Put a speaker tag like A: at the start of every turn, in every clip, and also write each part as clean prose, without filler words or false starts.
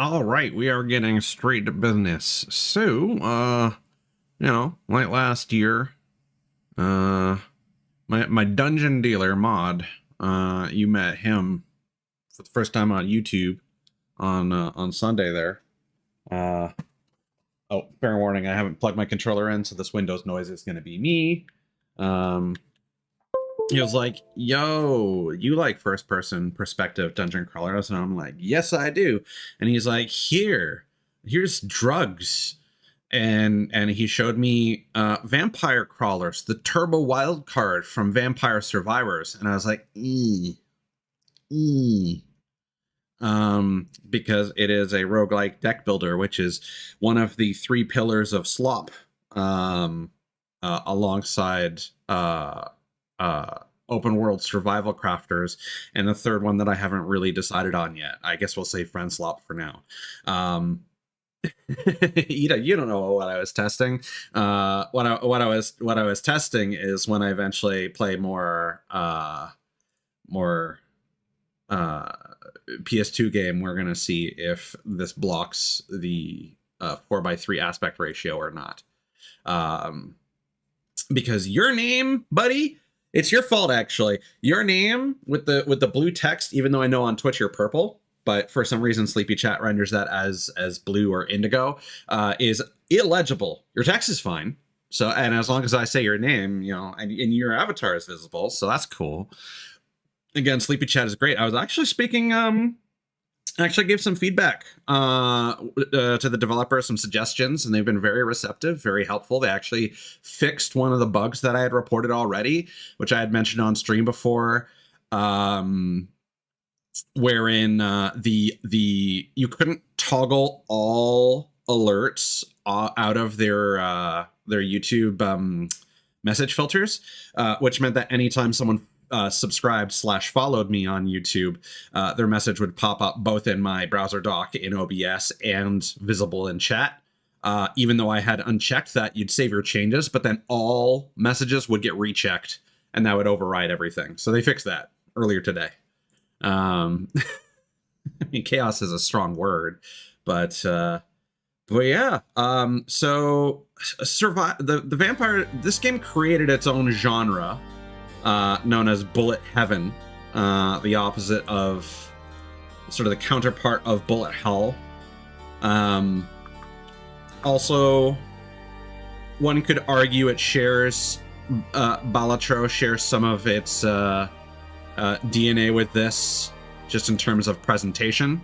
A: All right, we are getting straight to business. So, like last year, my dungeon dealer mod, you met him for the first time on YouTube on Sunday there. Oh, fair warning, I haven't plugged my controller in, so this Windows noise is going to be me. He was like, yo, you like first person perspective dungeon crawlers? And I'm like, yes, I do. And he's like, here's drugs. And he showed me vampire crawlers, the turbo wildcard from Vampire Survivors. And I was like, because it is a roguelike deck builder, which is one of the three pillars of slop, alongside open world survival crafters, and the third one that I haven't really decided on yet. I guess we'll say friend slop for now. You don't know what I was testing. What I was testing is when I eventually play more PS2 game, we're gonna see if this blocks the 4:3 aspect ratio or not. Because your name, buddy, it's your fault, actually. Your name with the blue text, even though I know on Twitch you're purple, but for some reason Sleepy Chat renders that as blue or indigo, is illegible. Your text is fine. So, and as long as I say your name, and your avatar is visible, so that's cool. Again, Sleepy Chat is great. I was actually speaking, actually gave some feedback to the developer, some suggestions, and they've been very receptive, very helpful. They actually fixed one of the bugs that I had reported already, which I had mentioned on stream before, wherein you couldn't toggle all alerts out of their YouTube message filters, which meant that anytime someone subscribed/followed me on YouTube, their message would pop up both in my browser dock in OBS and visible in chat. Even though I had unchecked that you'd save your changes, but then all messages would get rechecked and that would override everything. So they fixed that earlier today. I mean, chaos is a strong word, but yeah. So the vampire, this game created its own genre, known as Bullet Heaven, the opposite of, sort of the counterpart of Bullet Hell. Also, one could argue it shares, Balatro shares some of its DNA with this, just in terms of presentation.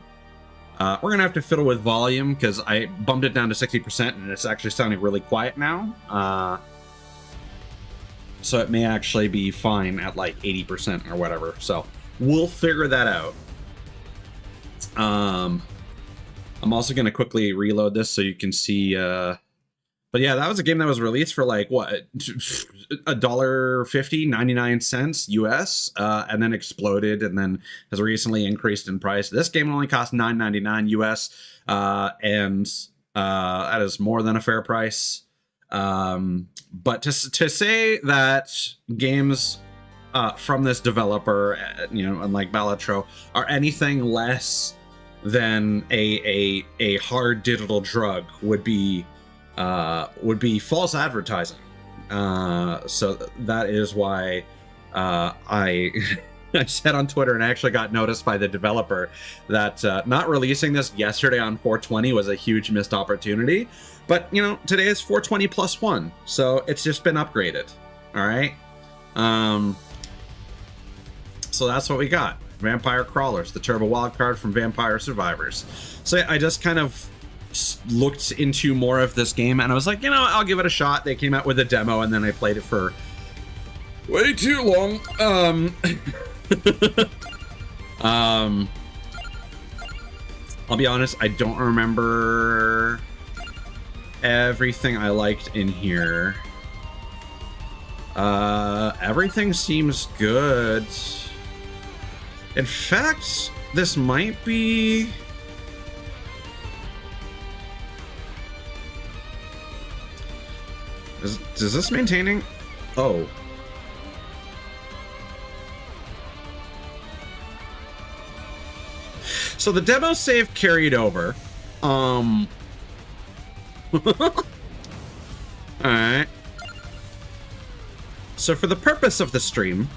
A: We're going to have to fiddle with volume, because I bumped it down to 60%, and it's actually sounding really quiet now. So it may actually be fine at like 80% or whatever. So we'll figure that out. I'm also going to quickly reload this so you can see. But yeah, that was a game that was released for like, what, $1.50, 99 cents US, and then exploded and then has recently increased in price. This game only cost $9.99 US, and that is more than a fair price. But to say that games from this developer, unlike Balatro, are anything less than a hard digital drug would be false advertising. So that is why I I said on Twitter, and I actually got noticed by the developer, that not releasing this yesterday on 420 was a huge missed opportunity. But, today is 420 plus 1, so it's just been upgraded. All right? So that's what we got. Vampire Crawlers, the turbo wildcard from Vampire Survivors. So I just kind of looked into more of this game, and I was like, I'll give it a shot. They came out with a demo, and then I played it for way too long. I'll be honest, I don't remember everything I liked in here. Everything seems good. In fact, this might be... Is this maintaining? Oh. So the demo save carried over. All right. So for the purpose of the stream,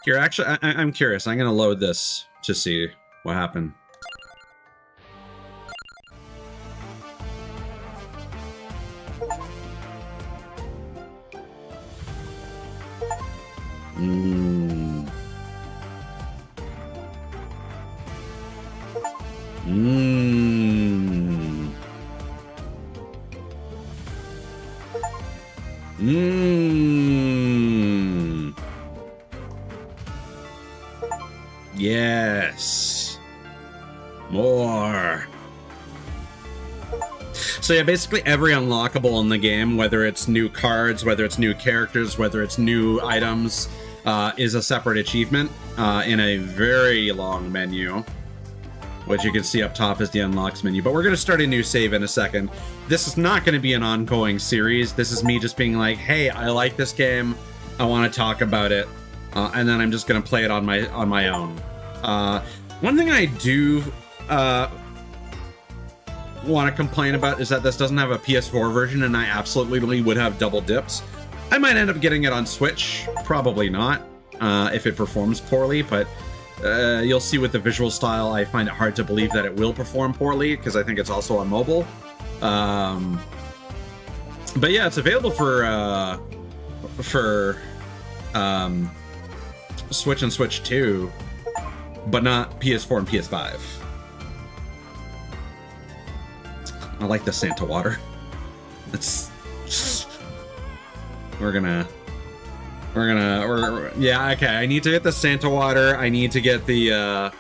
A: here, actually, I'm curious. I'm gonna load this to see what happened. Yes. More. So yeah, basically every unlockable in the game, whether it's new cards, whether it's new characters, whether it's new items, is a separate achievement in a very long menu. What you can see up top is the unlocks menu. But we're going to start a new save in a second. This is not going to be an ongoing series. This is me just being like, hey, I like this game. I want to talk about it. And then I'm just going to play it on my own. One thing I do want to complain about is that this doesn't have a PS4 version, and I absolutely would have double dips. I might end up getting it on Switch. Probably not, if it performs poorly, but you'll see with the visual style, I find it hard to believe that it will perform poorly, because I think it's also on mobile. But yeah, it's available for Switch and Switch 2, but not PS4 and PS5. I like the Santa water. It's we're yeah, okay. I need to get the Santa water. I need to get the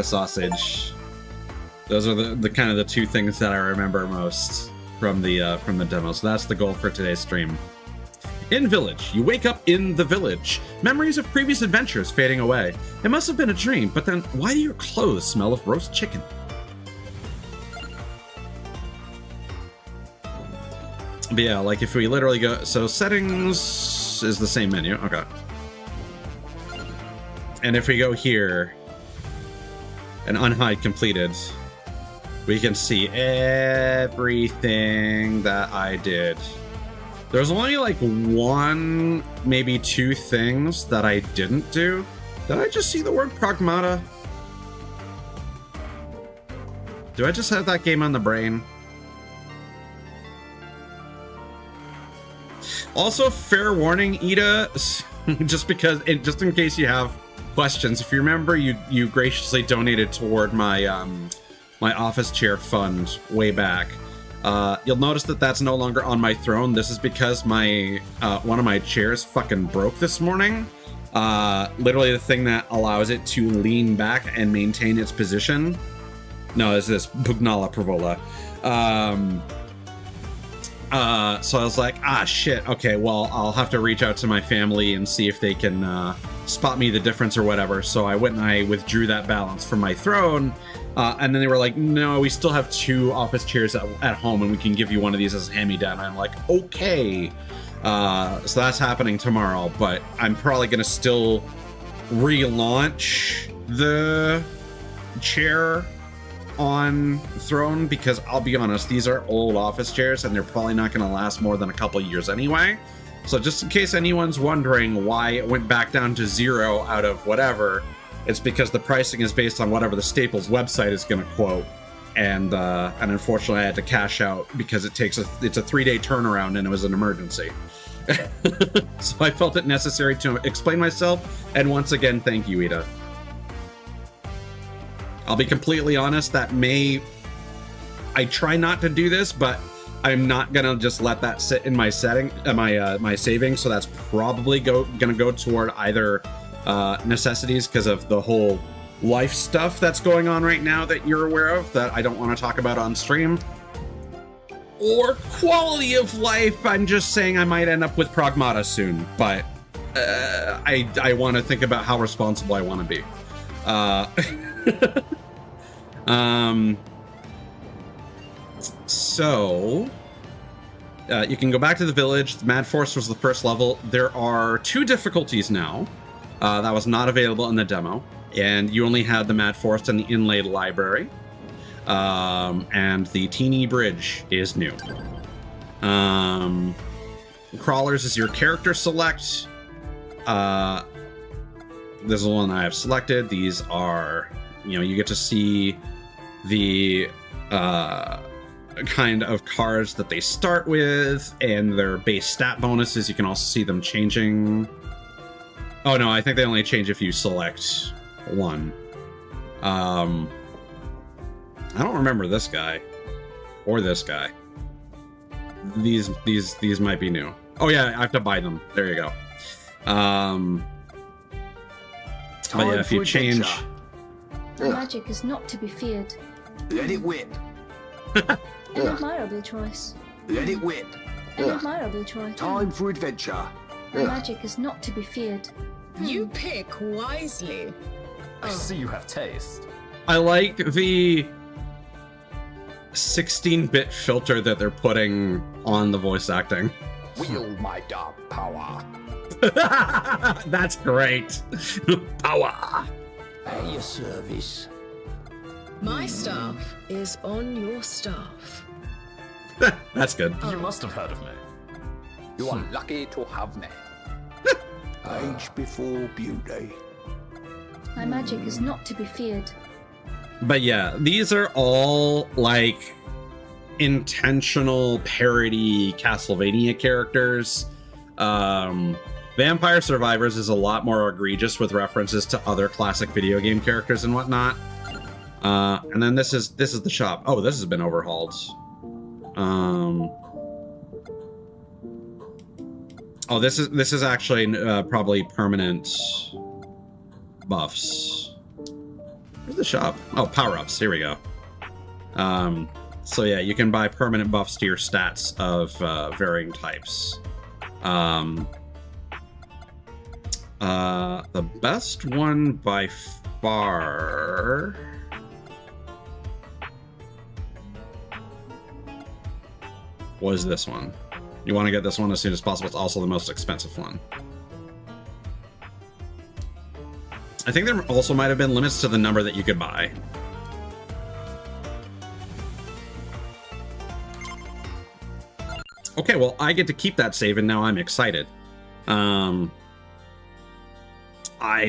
A: sausage. Those are the kind of the two things that I remember most from the demo. So that's the goal for today's stream. In Village, you wake up in the village. Memories of previous adventures fading away. It must have been a dream, but then why do your clothes smell of roast chicken? But yeah, like if we literally go, so settings is the same menu, okay. And if we go here and unhide completed, we can see everything that I did. There's only like one, maybe two things that I didn't do. Did I just see the word Pragmata? Do I just have that game on the brain? Also, fair warning, Ida, just in case you have questions, if you remember, you graciously donated toward my my office chair fund way back. You'll notice that that's no longer on my throne. This is because my one of my chairs fucking broke this morning. Literally the thing that allows it to lean back and maintain its position. No, it's this Pugnala Provola. So I was like, shit, okay, well, I'll have to reach out to my family and see if they can spot me the difference or whatever. So I went and I withdrew that balance from my throne, and then they were like, no, we still have two office chairs at home and we can give you one of these as a hand-me-down. I'm like, okay. So that's happening tomorrow, but I'm probably going to still relaunch the chair on throne, because I'll be honest, these are old office chairs and they're probably not going to last more than a couple years anyway. So just in case anyone's wondering why it went back down to 0 out of whatever, it's because the pricing is based on whatever the Staples website is going to quote, and unfortunately I had to cash out because it's a 3-day turnaround and it was an emergency. So I felt it necessary to explain myself, and once again, thank you, Ida. I'll be completely honest, I try not to do this, but I'm not gonna just let that sit in my my savings, so that's probably gonna go toward either necessities because of the whole life stuff that's going on right now that you're aware of that I don't want to talk about on stream, or quality of life. I'm just saying I might end up with Pragmata soon, but I want to think about how responsible I want to be. So you can go back to the village. The Mad Forest was the first level. There are 2 difficulties now. That was not available in the demo, and you only had the Mad Forest and the Inlaid Library. And the Teeny Bridge is new. Crawlers is your character select. This is the one I have selected. These are, you get to see the kind of cards that they start with and their base stat bonuses. You can also see them changing. Oh no, I think they only change if you select one. I don't remember this guy or this guy. These might be new. Oh yeah, I have to buy them. There you go. But yeah, if you change,
B: magic is not to be feared.
C: Let it whip.
B: An admirable choice.
C: Let it whip.
B: An admirable choice.
C: Time for adventure.
B: Magic is not to be feared.
D: You pick wisely.
E: I see you have taste.
A: I like the 16-bit filter that they're putting on the voice acting.
C: Wield my dark power.
A: That's great. Power.
C: At your service.
D: My staff is on your staff.
A: That's good.
E: You must have heard of me.
C: You are lucky to have me. Age before beauty.
B: My magic is not to be feared.
A: But yeah, these are all like intentional parody Castlevania characters. Vampire Survivors is a lot more egregious with references to other classic video game characters and whatnot. And then this is the shop. Oh, this has been overhauled. Oh, this is actually probably permanent buffs. Where's the shop? Oh, power-ups. Here we go. So yeah, you can buy permanent buffs to your stats of varying types. The best one by far was this one. You want to get this one as soon as possible. It's also the most expensive one. I think there also might have been limits to the number that you could buy. Okay, well, I get to keep that save, and now I'm excited. I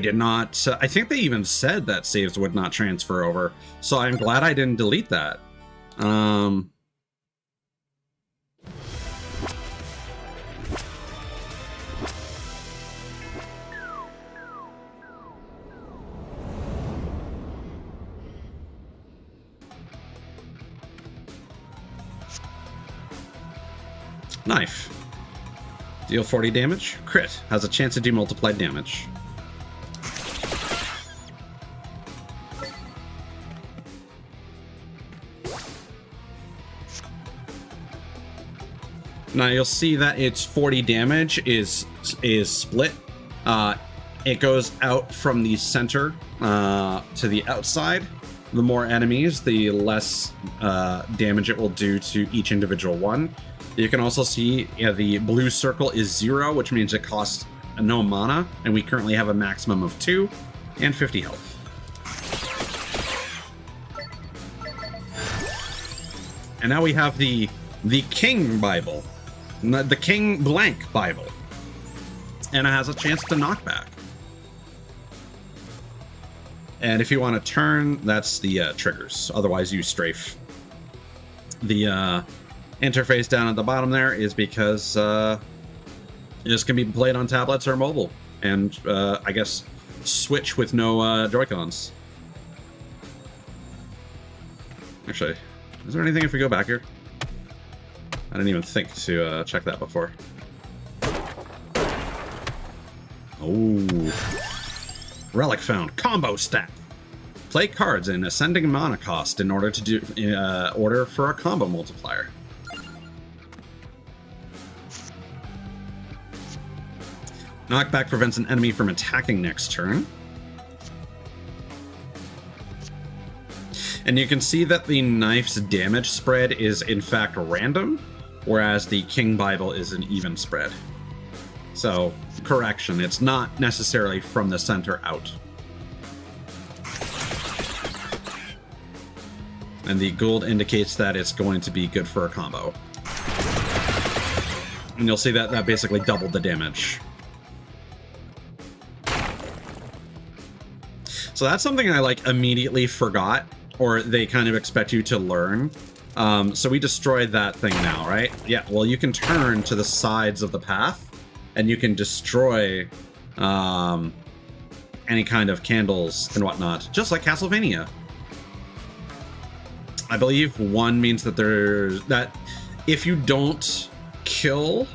A: did not... I think they even said that saves would not transfer over, so I'm glad I didn't delete that. Knife. Deal 40 damage. Crit. Has a chance to do multiplied damage. Now you'll see that its 40 damage is split. It goes out from the center to the outside. The more enemies, the less damage it will do to each individual one. You can also see the blue circle is 0, which means it costs no mana, and we currently have a maximum of 2 and 50 health. And now we have the King Bible, the King Blank Bible, and it has a chance to knock back. And if you want to turn, that's the triggers. Otherwise, you strafe. The interface down at the bottom there is because this can be played on tablets or mobile, and I guess Switch with no Joy-Cons. Actually, is there anything if we go back here? I didn't even think to check that before. Oh. Relic found. Combo stack. Play cards in ascending mana cost in order to do order for a combo multiplier. Knockback prevents an enemy from attacking next turn. And you can see that the knife's damage spread is in fact random, whereas the King Bible is an even spread. So correction. It's not necessarily from the center out. And the gold indicates that it's going to be good for a combo. And you'll see that that basically doubled the damage. So that's something I like immediately forgot, or they kind of expect you to learn. So we destroyed that thing now, right? Yeah, well, you can turn to the sides of the path and you can destroy any kind of candles and whatnot, just like Castlevania. I believe one means that there's that if you don't kill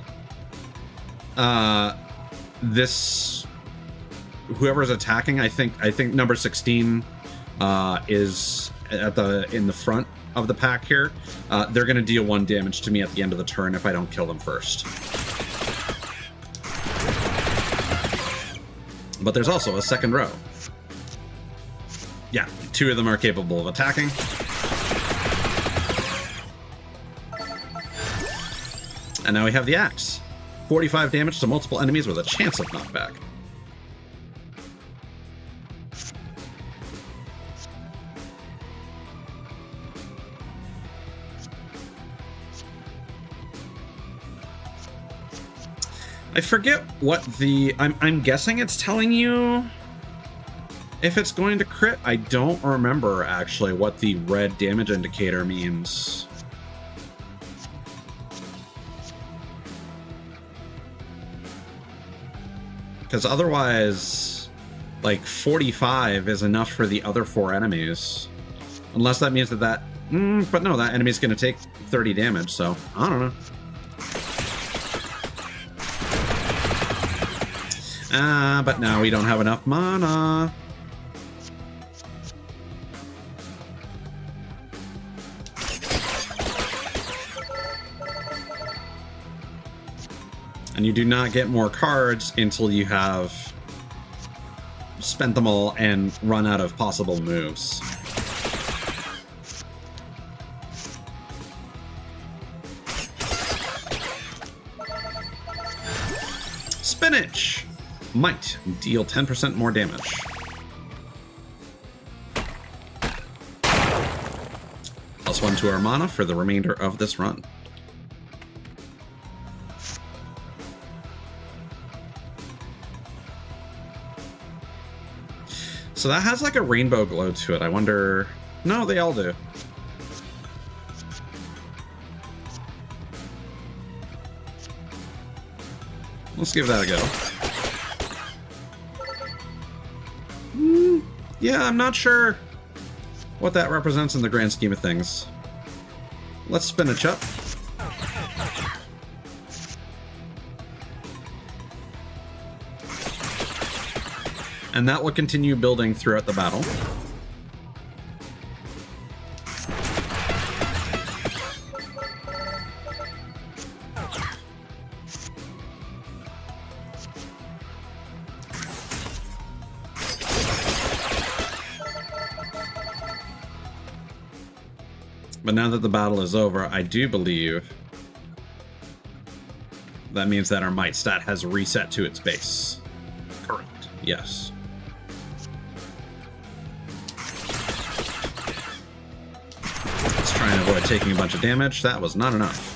A: this whoever's attacking, I think number 16 is at in the front of the pack here. They're going to deal 1 damage to me at the end of the turn if I don't kill them first. But there's also a second row. Yeah, 2 of them are capable of attacking. And now we have the axe. 45 damage to multiple enemies with a chance of knockback. I forget what the... I'm guessing it's telling you if it's going to crit. I don't remember, actually, what the red damage indicator means. Because otherwise, like, 45 is enough for the other 4 enemies. Unless that means that but no, that enemy's going to take 30 damage, so I don't know. But now we don't have enough mana. And you do not get more cards until you have spent them all and run out of possible moves. Spinach! Might deal 10% more damage. +1 to our mana for the remainder of this run. So that has like a rainbow glow to it. I wonder... No, they all do. Let's give that a go. Yeah, I'm not sure what that represents in the grand scheme of things. Let's spinach up. And that will continue building throughout the battle. But now that the battle is over, I do believe that means that our might stat has reset to its base. Correct. Yes. Let's try and avoid taking a bunch of damage. That was not enough.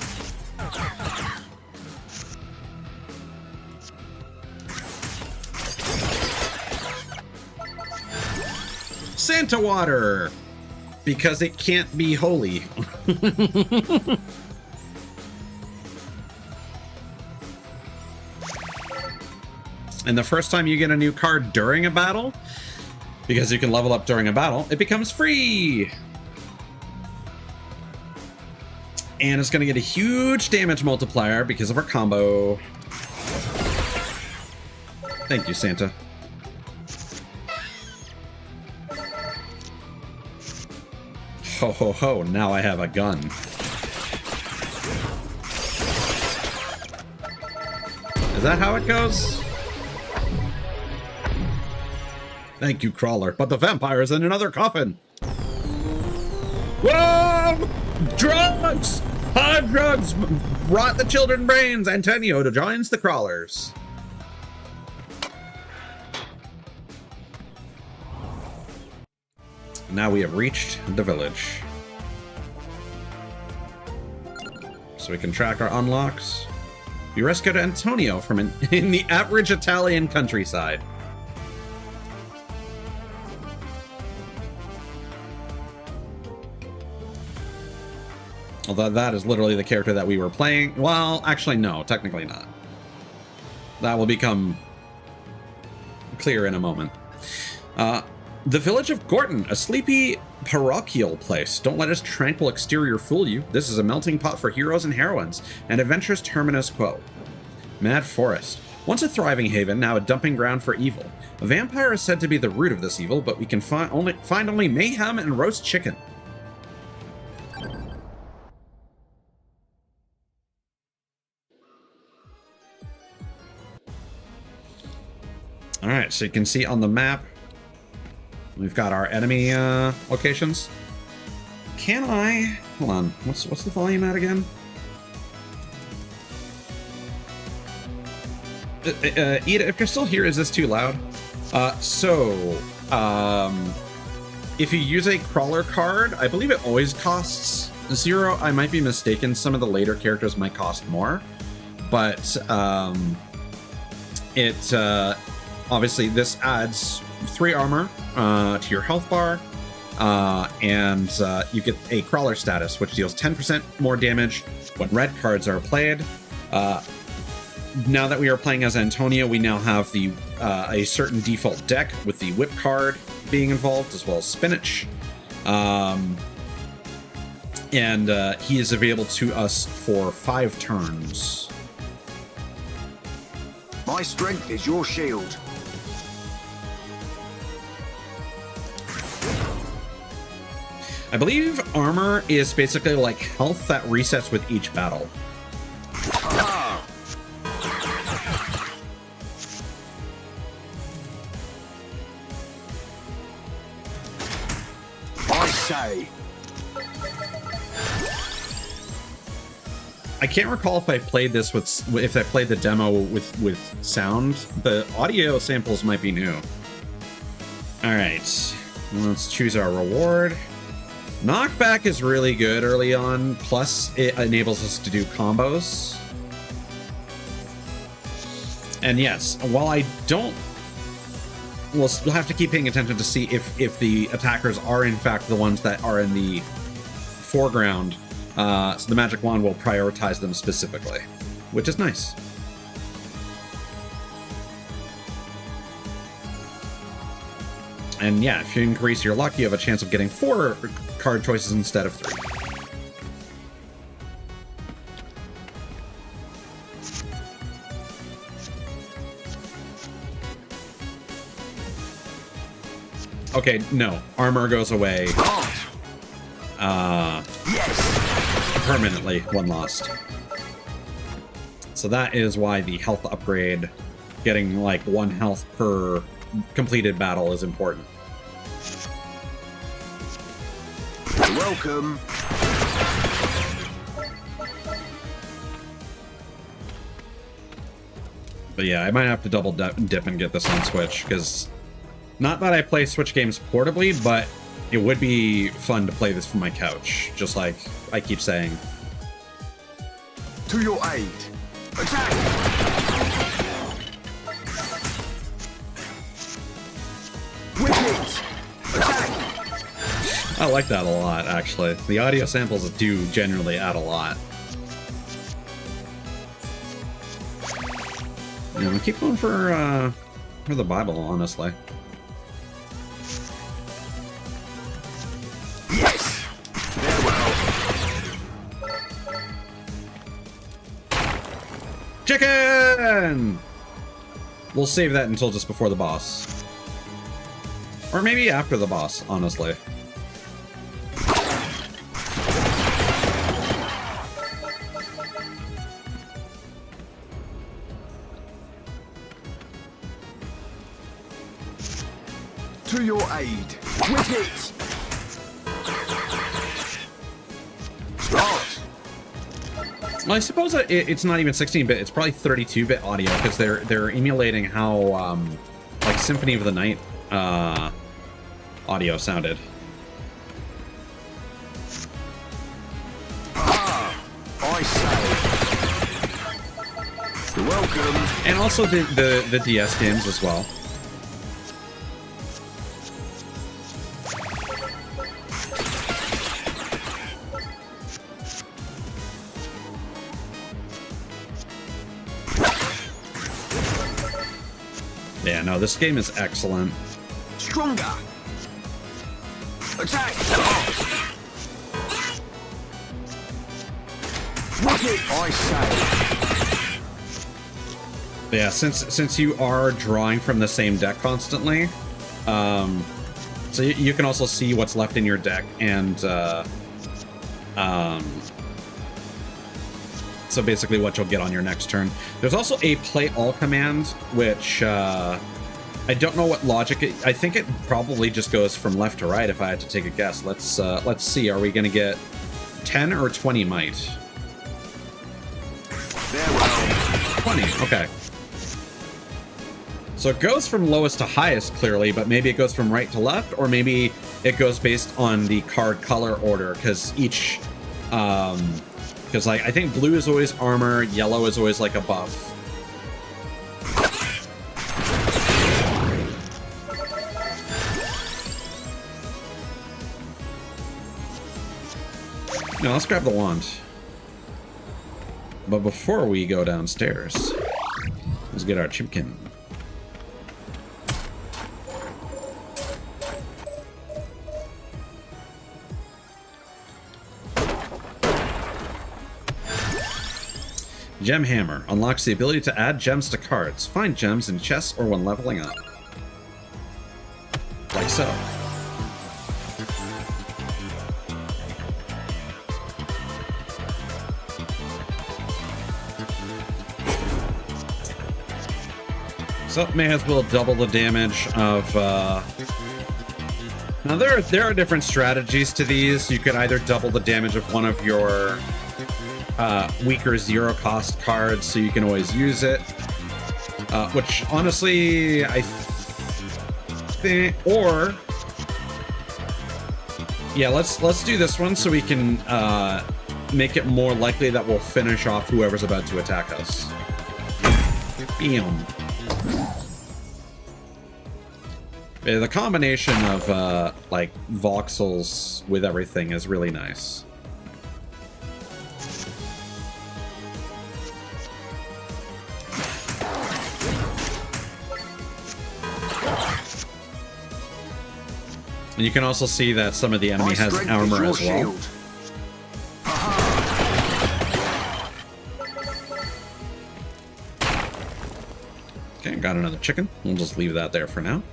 A: Santa water! Because it can't be holy. And the first time you get a new card during a battle, because you can level up during a battle, it becomes free. And it's going to get a huge damage multiplier because of our combo. Thank you, Santa. Ho ho ho, now I have a gun. Is that how it goes? Thank you, Crawler, but the vampire is in another coffin. Whoa! Drugs! Hard drugs rot the children's brains. Antonio joins the Crawlers. Now we have reached the village. So we can track our unlocks. We rescued Antonio from in the average Italian countryside. Although that is literally the character that we were playing. Well, actually, no, technically not. That will become clear in a moment. The village of Gorton, a sleepy parochial place. Don't let its tranquil exterior fool you. This is a melting pot for heroes and heroines, and adventure's terminus quo. Mad Forest. Once a thriving haven, now a dumping ground for evil. A vampire is said to be the root of this evil, but we can find only mayhem and roast chicken. All right, so you can see on the map, we've got our enemy locations. Can I? Hold on. What's the volume at again? Ida, if you're still here, is this too loud? If you use a crawler card, I believe it always costs 0. I might be mistaken. Some of the later characters might cost more, but obviously this adds 3 armor to your health bar, and you get a crawler status, which deals 10% more damage when red cards are played. Now that we are playing as Antonio, we now have the a certain default deck with the whip card being involved, as well as spinach. And he is available to us for 5 turns.
F: My strength is your shield.
A: I believe armor is basically like health that resets with each battle.
F: I say.
A: I can't recall if I played this if I played the demo with sound. The audio samples might be new. All right, let's choose our reward. Knockback is really good early on, plus it enables us to do combos. And yes, while I don't... We'll have to keep paying attention to see if the attackers are in fact the ones that are in the foreground. So the magic wand will prioritize them specifically, which is nice. And yeah, if you increase your luck, you have a chance of getting 4 card choices instead of 3. Okay, no. Armor goes away. Permanently, 1 lost. So that is why the health upgrade, getting like 1 health per completed battle, is important.
F: You're welcome.
A: But yeah, I might have to double dip and get this on Switch, because not that I play Switch games portably, but it would be fun to play this from my couch, just like I keep saying.
F: To your aid. Attack! Wicked! Attack!
A: I like that a lot, actually. The audio samples do generally add a lot. Yeah, we keep going for the Bible, honestly.
F: Yes! Farewell.
A: Chicken! We'll save that until just before the boss. Or maybe after the boss, honestly.
F: To your aid. Wicked! Start!
A: Well, I suppose it's not even 16-bit. It's probably 32-bit audio, because they're emulating how like Symphony of the Night audio sounded.
F: I say. You're welcome.
A: And also the DS games as well. Yeah, no, this game is excellent.
F: Stronger. Attack. Wicked, I say.
A: Yeah, since you are drawing from the same deck constantly, so you can also see what's left in your deck, and so basically what you'll get on your next turn. There's also a play all command, which I don't know what logic I think it probably just goes from left to right. If I had to take a guess, let's see. Are we gonna get 10 or 20 might?
F: Farewell.
A: 20. Okay. So it goes from lowest to highest, clearly, but maybe it goes from right to left, or maybe it goes based on the card color order, because each, because like I think blue is always armor, yellow is always like a buff. Now let's grab the wand. But before we go downstairs, let's get our chipkin. Gem Hammer unlocks the ability to add gems to cards. Find gems in chests or when leveling up. Like so. So may as well double the damage of now there are different strategies to these. You could either double the damage of one of your weaker zero cost cards, so you can always use it, which honestly I think, or yeah, let's do this one so we can make it more likely that we'll finish off whoever's about to attack us. Bam. Yeah, the combination of like voxels with everything is really nice. And you can also see that some of the enemy has armor as well. Okay, got another chicken. We'll just leave that there for now.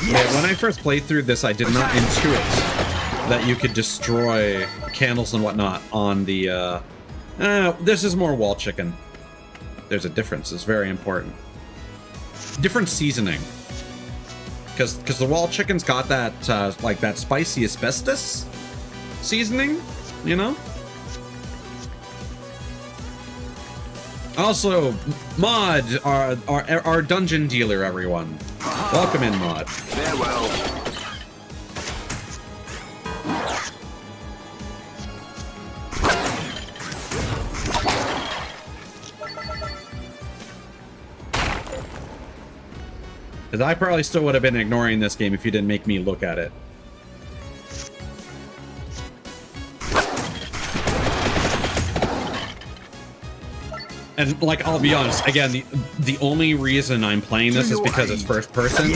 A: Yeah, when I first played through this, I did not intuit that you could destroy candles and whatnot on the... this is more wall chicken. There's a difference. It's very important. Different seasoning. Because the wall chicken's got that, like, that spicy asbestos seasoning, you know? Also, Mod, our dungeon dealer, everyone. Welcome in, Mod.
F: Farewell.
A: Because I probably still would have been ignoring this game if you didn't make me look at it. And, like, I'll be honest, again, the only reason I'm playing this is because it's first person.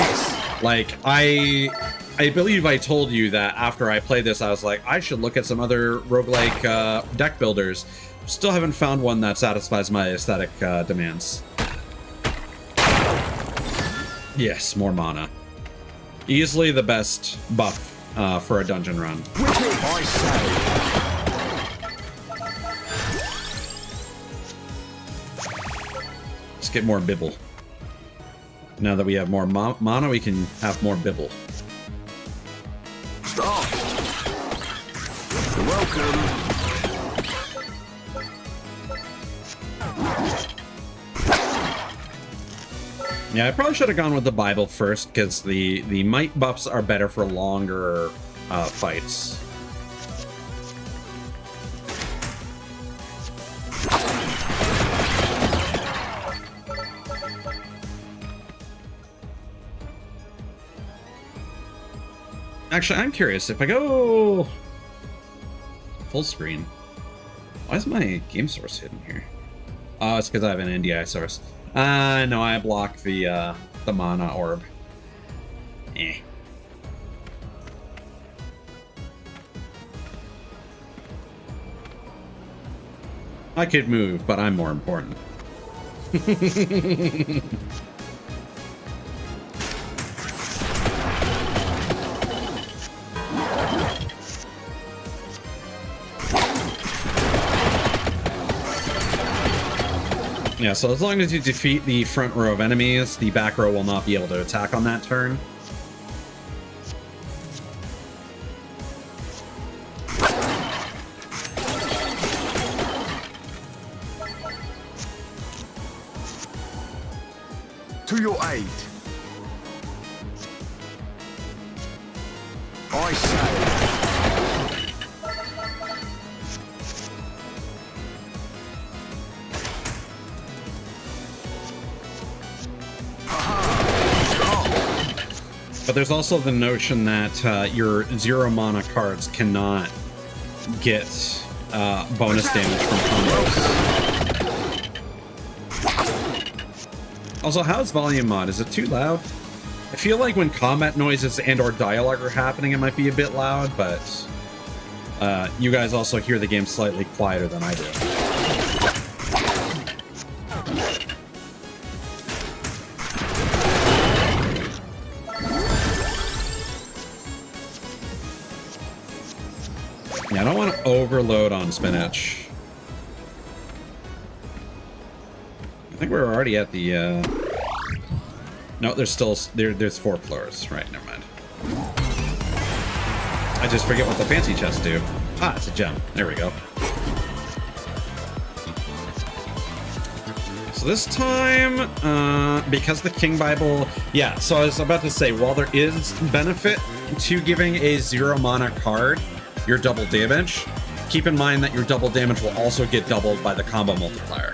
A: Like, I believe I told you that after I played this, I was like, I should look at some other roguelike deck builders. Still haven't found one that satisfies my aesthetic demands. Yes, more mana. Easily the best buff for a dungeon run.
F: I say.
A: Let's get more bibble. Now that we have more mana, we can have more bibble.
F: Stop. You're welcome.
A: Yeah, I probably should have gone with the Bible first, because the might buffs are better for longer fights. Actually, I'm curious. If I go full screen, why is my game source hidden here? Oh, it's because I have an NDI source. No, I block the mana orb. Eh. I could move, but I'm more important. Yeah, so as long as you defeat the front row of enemies, the back row will not be able to attack on that turn.
F: To your aid. I say.
A: But there's also the notion that your 0 mana cards cannot get bonus damage from combos. Also, how's volume mod? Is it too loud? I feel like when combat noises and or dialogue are happening, it might be a bit loud, but you guys also hear the game slightly quieter than I do. Yeah, I don't want to overload on spinach. I think we're already at the, no, there's still, there's 4 floors. Right, never mind. I just forget what the fancy chests do. Ah, it's a gem. There we go. So this time, because the King Bible, yeah, so I was about to say, while there is benefit to giving a 0 mana card your double damage, keep in mind that your double damage will also get doubled by the combo multiplier.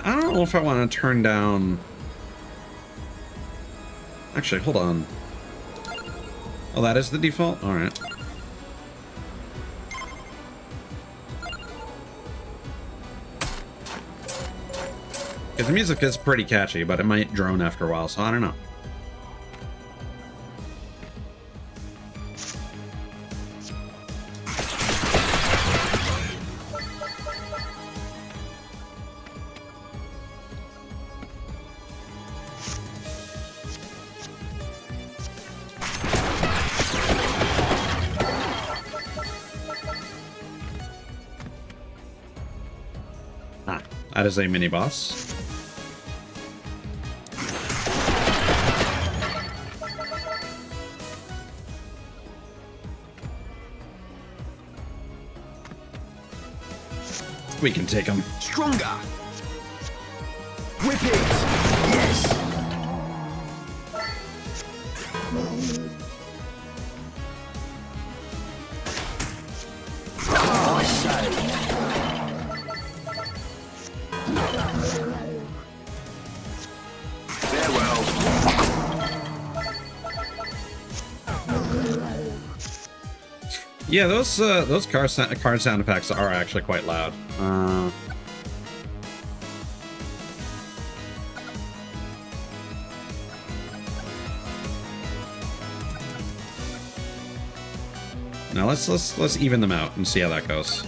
A: I don't know if I want to turn down... Actually, hold on. Oh, that is the default? Alright. Because the music is pretty catchy, but it might drone after a while, so I don't know. Ah, that is a mini boss. We can take him.
F: Stronger. Whip it. Yes. I say. Farewell.
A: Yeah, those card sound effects are actually quite loud. Now let's even them out and see how that goes.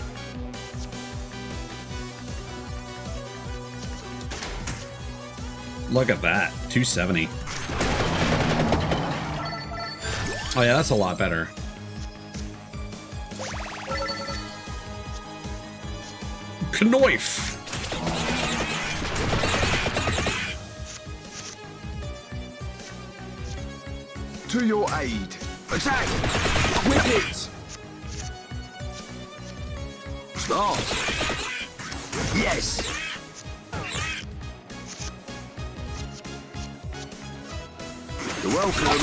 A: Look at that, 270. Oh yeah, that's a lot better. Knoif.
F: To your aid. Attack. Whip it. Start. Yes. You're welcome.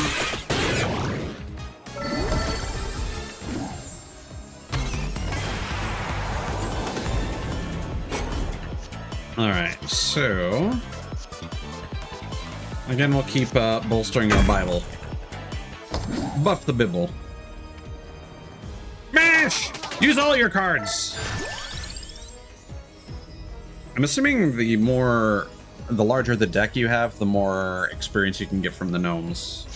A: All right, so Again, we'll keep bolstering our Bible. Buff the Bibble. Mash! Use all your cards! I'm assuming the larger the deck you have, the more experience you can get from the gnomes.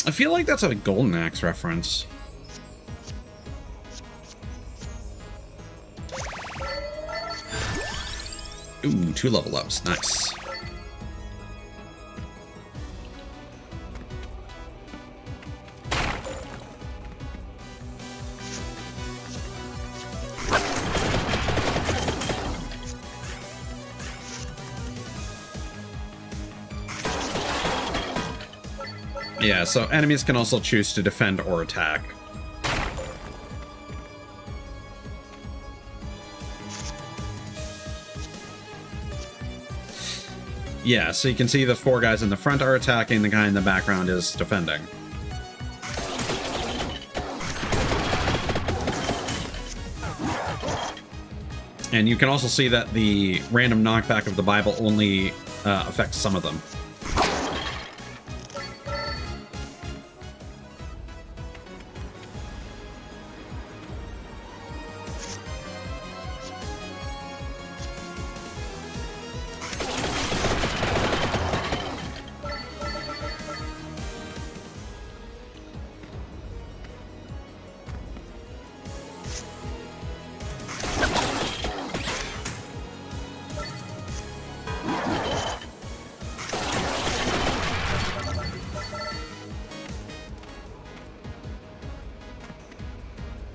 A: I feel like that's a Golden Axe reference. Ooh, 2 level ups. Nice. Yeah, so enemies can also choose to defend or attack. Yeah, so you can see the 4 guys in the front are attacking, the guy in the background is defending. And you can also see that the random knockback of the Bible only affects some of them.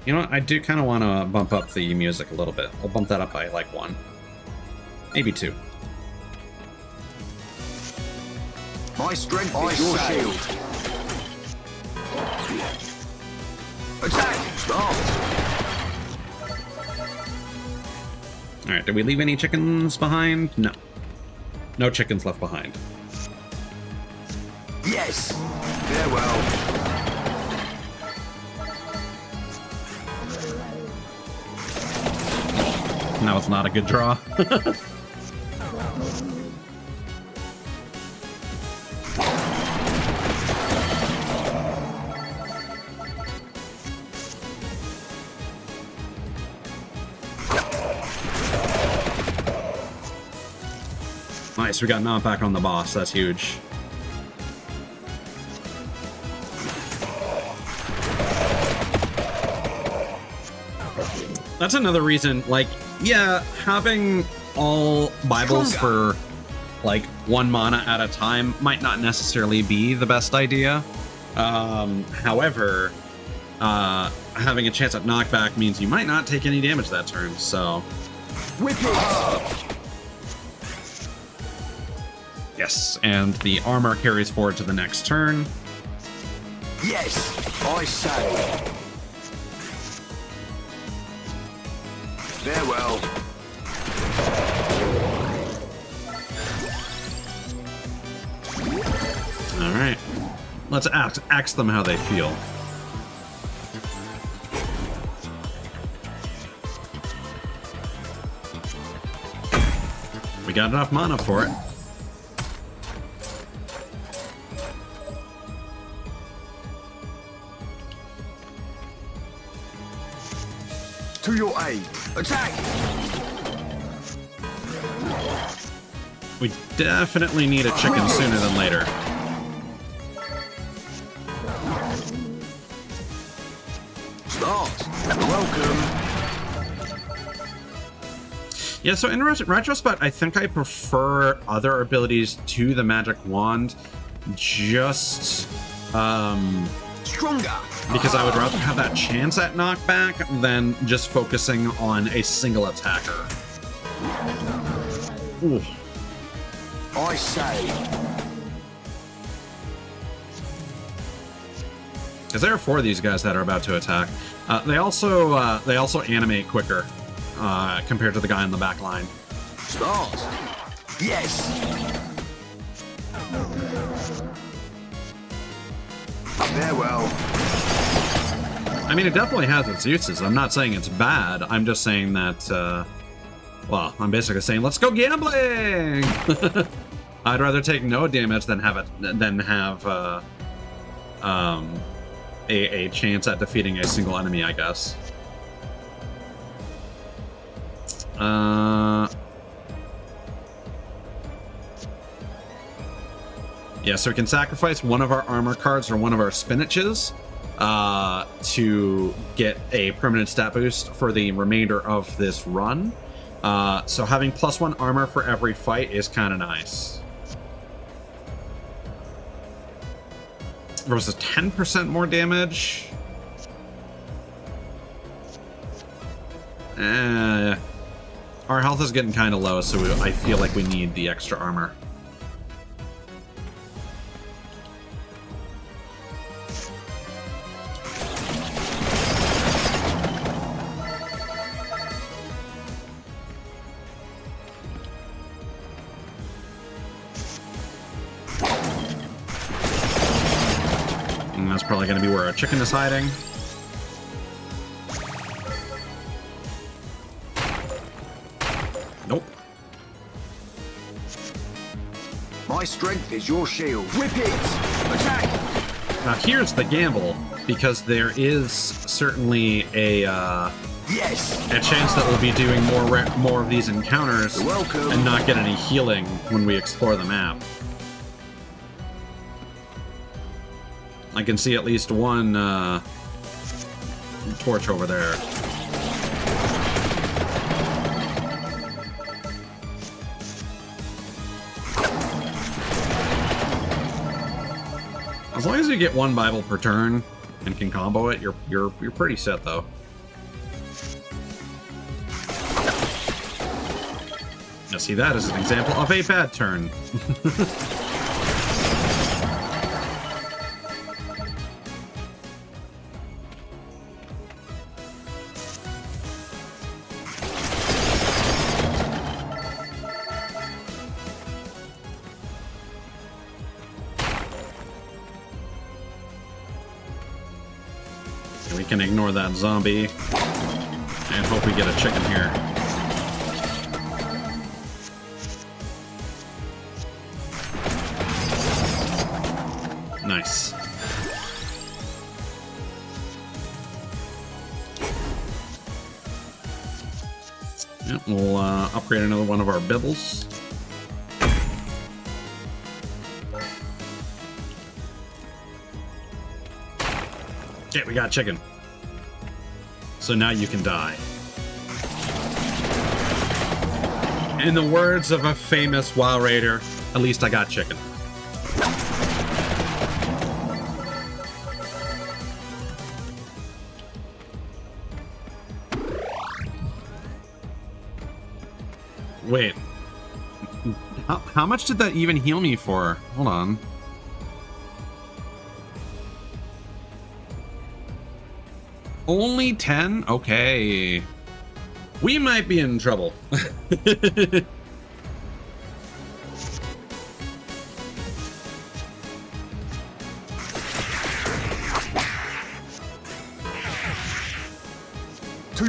A: You know what? I do kind of want to bump up the music a little bit. I'll bump that up by like 1. Maybe 2.
F: My strength is your shield. Attack! Start!
A: Alright, did we leave any chickens behind? No. No chickens left behind.
F: Yes! Farewell.
A: That was not a good draw. Nice, we got knockback on the boss. That's huge. That's another reason, like, yeah, having all Bibles for, like, 1 mana at a time might not necessarily be the best idea. However, having a chance at knockback means you might not take any damage that turn, so...
F: Whip it!
A: Yes, and the armor carries forward to the next turn.
F: Yes, I say. Farewell.
A: Alright. Let's ask them how they feel. We got enough mana for it.
F: To your aid. Attack!
A: We definitely need a chicken sooner than later.
F: Start. Welcome.
A: Yeah, so in retrospect, I think I prefer other abilities to the magic wand, just
F: Stronger.
A: because I would rather have that chance at knockback than just focusing on a single attacker. Ooh.
F: I say.
A: Because there are 4 of these guys that are about to attack. They also animate quicker compared to the guy in the back line.
F: Start. Yes. Farewell.
A: I mean, it definitely has its uses. I'm not saying it's bad. I'm just saying that, well, I'm basically saying, let's go gambling! I'd rather take no damage than have a chance at defeating a single enemy, I guess. Yeah, so we can sacrifice one of our armor cards or one of our spinaches to get a permanent stat boost for the remainder of this run. So having +1 armor for every fight is kind of nice. Versus 10% more damage. Our health is getting kind of low, so I feel like we need the extra armor. And that's probably going to be where our chicken is hiding. Nope.
F: My strength is your shield. Whip it! Attack!
A: Now here's the gamble, because there is certainly a
F: Yes!
A: chance that we'll be doing more of these encounters
F: You're welcome.
A: and not get any healing when we explore the map. I can see at least one torch over there. As long as you get one Bible per turn and can combo it, you're pretty set though. Now see, that is an example of a bad turn. We can ignore that zombie and hope we get a chicken here. Nice. Yep, we'll upgrade another one of our bibbles. Okay, we got chicken. So now you can die. In the words of a famous WoW raider, at least I got chicken. Wait. How much did that even heal me for? Hold on. Only 10? Okay. We might be in trouble.
F: To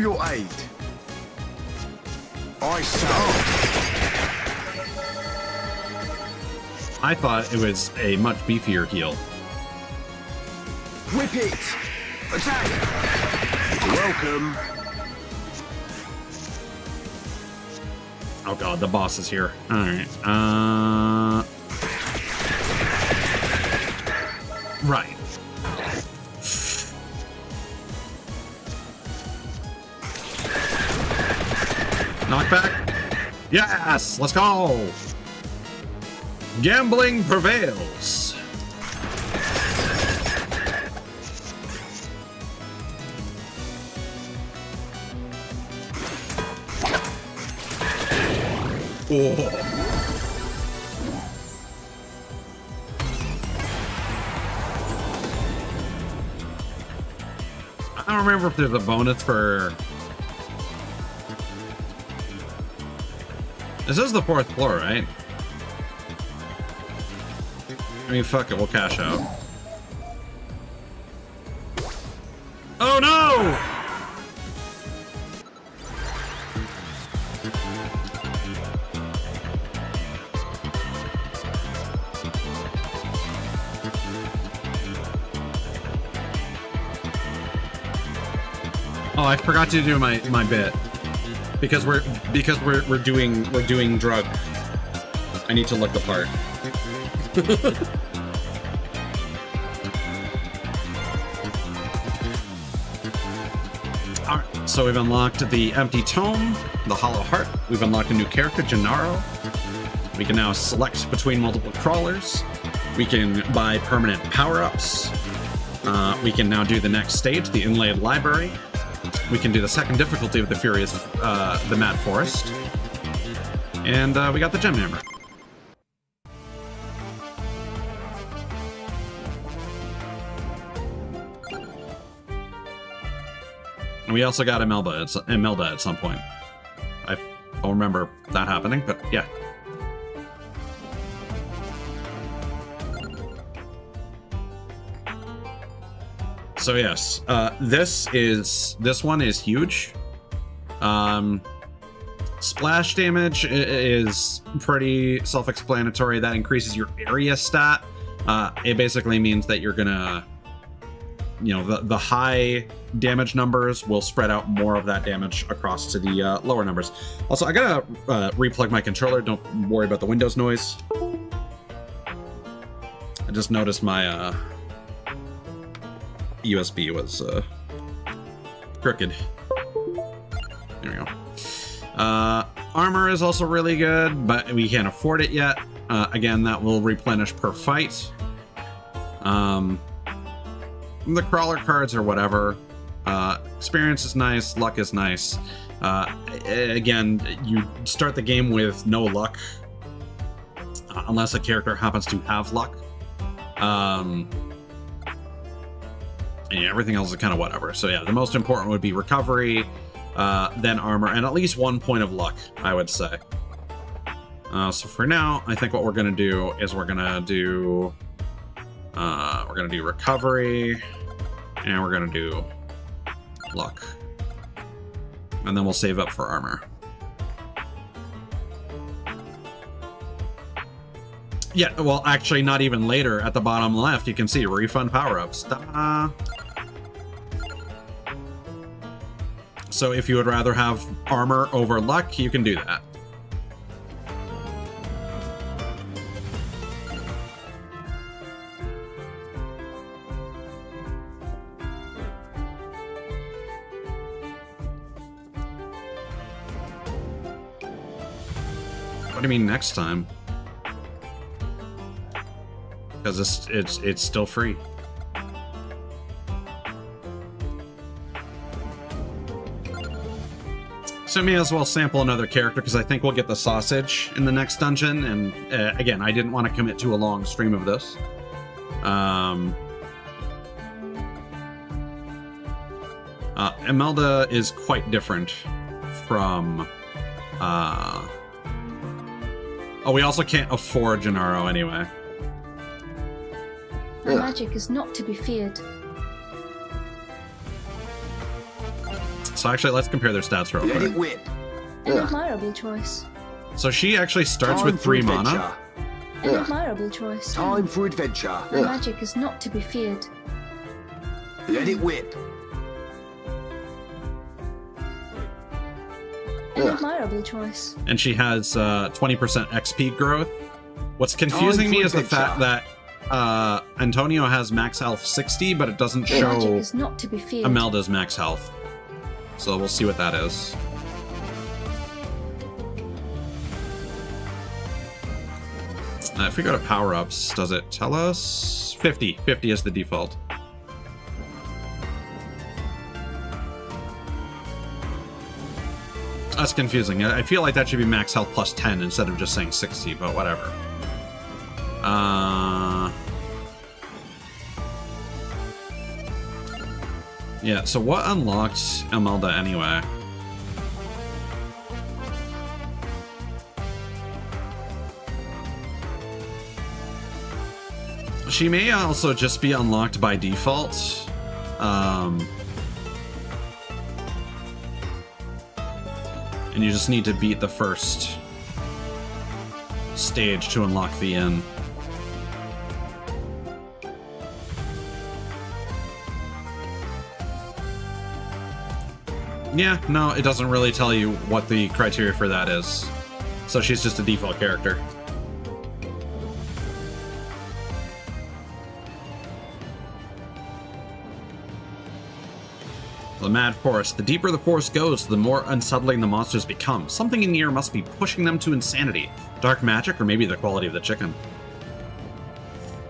F: your aid. I say.
A: I thought it was a much beefier heal.
F: Whip it! Attack! You're welcome.
A: Oh god, the boss is here. Alright. Right. Knockback? Yes! Let's go! Gambling prevails. Oh. I don't remember if there's a bonus for... This is the 4th floor, right? I mean, fuck it, we'll cash out. Oh no! Oh, I forgot to do my bit because we're doing drug. I need to look the part. Alright, so we've unlocked the Empty Tome, the Hollow Heart. We've unlocked a new character, Gennaro. We can now select between multiple crawlers. We can buy permanent power-ups. We can now do the next stage, the Inlaid Library. We can do the second difficulty of the Furious, the Mad Forest. And we got the Gem Hammer. And we also got Imelda at some point. I don't remember that happening, but yeah. So yes, this one is huge. Splash damage is pretty self-explanatory. That increases your area stat. It basically means that you're gonna, you know, the high damage numbers will spread out more of that damage across to the lower numbers. Also, I gotta replug my controller. Don't worry about the Windows noise. I just noticed my USB was crooked. There we go. Armor is also really good, but we can't afford it yet. Again, that will replenish per fight. The crawler cards or whatever. Experience is nice, luck is nice. Again, you start the game with no luck, unless a character happens to have luck. And everything else is kind of whatever. So yeah, the most important would be recovery, then armor, and at least 1 point of luck, I would say. So for now, I think what we're gonna do is we're gonna do recovery, and we're gonna do luck, and then we'll save up for armor. Yeah, well, actually, not even later. At the bottom left, you can see refund power-ups. So if you would rather have armor over luck, you can do that. What do you mean next time? Because it's still free. So I may as well sample another character because I think we'll get the sausage in the next dungeon. And again, I didn't want to commit to a long stream of this. Imelda is quite different from. Oh, we also can't afford Gennaro anyway.
B: My magic is not to be feared.
A: So actually, let's compare their stats real
F: Let it
A: quick.
F: whip.
B: An admirable choice.
A: So she actually starts with 3 mana.
B: An admirable choice.
F: Time for adventure.
B: My magic is not to be feared.
F: Let it whip.
B: An admirable choice.
A: And she has 20% XP growth. What's confusing me is the fact that Antonio has max health 60, but it doesn't
B: My magic
A: show
B: is not to be feared.
A: Imelda's max health. So we'll see what that is. If we go to power-ups, does it tell us? 50. 50 is the default. That's confusing. I feel like that should be max health plus 10 instead of just saying 60, but whatever. Yeah, so what unlocked Imelda anyway? She may also just be unlocked by default. And you just need to beat the first stage to unlock the inn. Yeah, no, it doesn't really tell you what the criteria for that is. So she's just a default character. The Mad Forest. The deeper the forest goes, the more unsettling the monsters become. Something in the air must be pushing them to insanity. Dark magic, or maybe the quality of the chicken.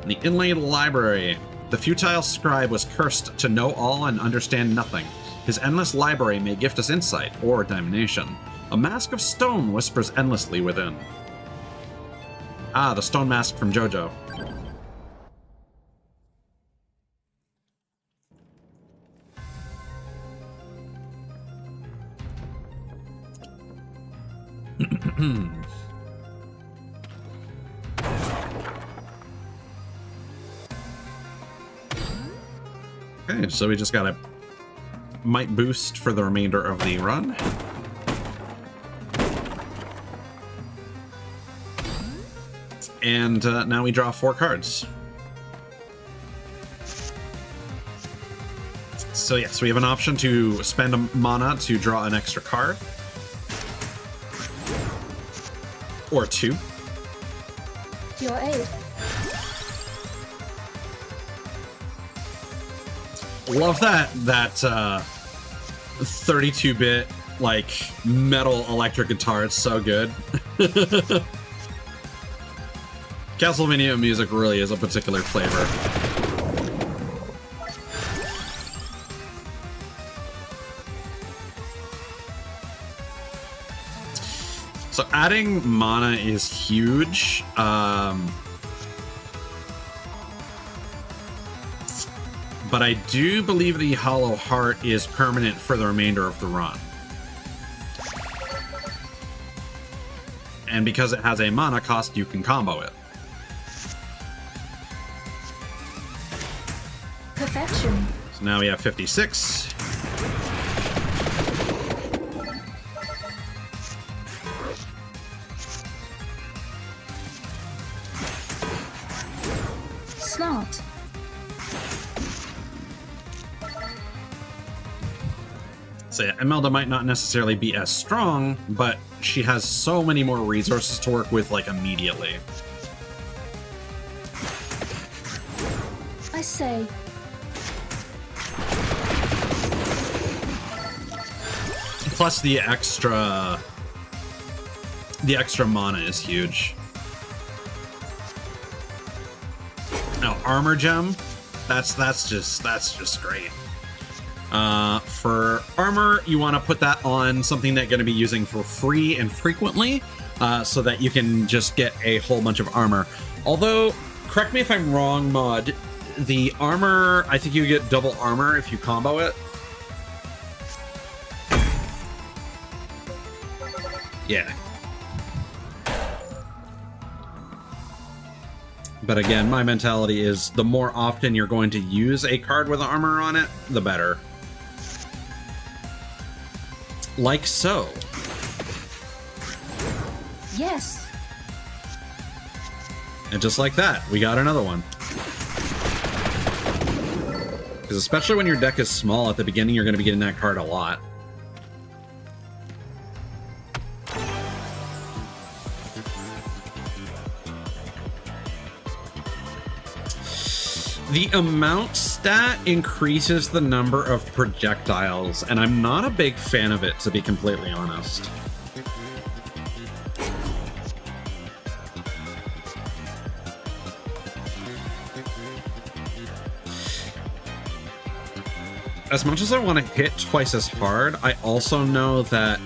A: The Inlaid Library. The futile scribe was cursed to know all and understand nothing. His endless library may gift us insight or divination. A mask of stone whispers endlessly within. Ah, the stone mask from JoJo. Okay, so we just got a might boost for the remainder of the run. And now we draw 4 cards. So yes, we have an option to spend a mana to draw an extra card. Or 2.
B: To your aid.
A: Love that 32-bit like metal electric guitar. It's so good. Castlevania music really is a particular flavor. So adding mana is huge. But I do believe the Hollow Heart is permanent for the remainder of the run. And because it has a mana cost, you can combo it.
B: Perfection.
A: So now we have 56.
B: Smart.
A: So yeah, Imelda might not necessarily be as strong, but she has so many more resources to work with, like, immediately.
B: I say.
A: Plus the extra mana is huge. Now armor gem, that's just great. For armor, you want to put that on something that you're going to be using for free and frequently, so that you can just get a whole bunch of armor. Although, correct me if I'm wrong, Mod, the armor, I think you get double armor if you combo it. Yeah. But again, my mentality is the more often you're going to use a card with armor on it, the better. Like so.
B: Yes.
A: And just like that, we got another one. Because especially when your deck is small at the beginning, you're going to be getting that card a lot. The amount stat increases the number of projectiles, and I'm not a big fan of it, to be completely honest. As much as I want to hit twice as hard, I also know that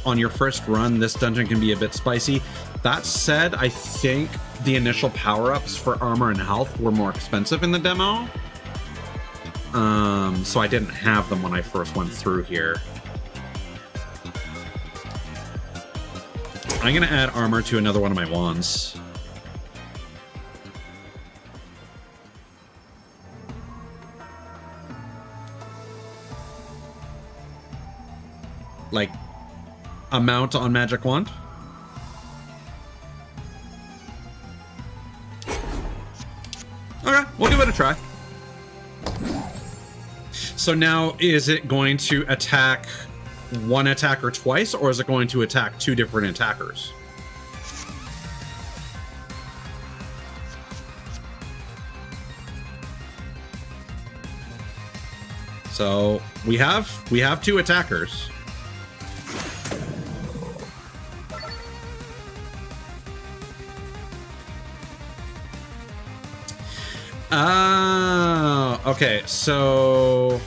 A: on your first run, this dungeon can be a bit spicy. That said, I think the initial power-ups for armor and health were more expensive in the demo. So I didn't have them when I first went through here. I'm going to add armor to another one of my wands. Like, amount on magic wand. Okay, we'll give it a try. So now, is it going to attack one attacker twice, or is it going to attack two different attackers? So we have two attackers. Okay, so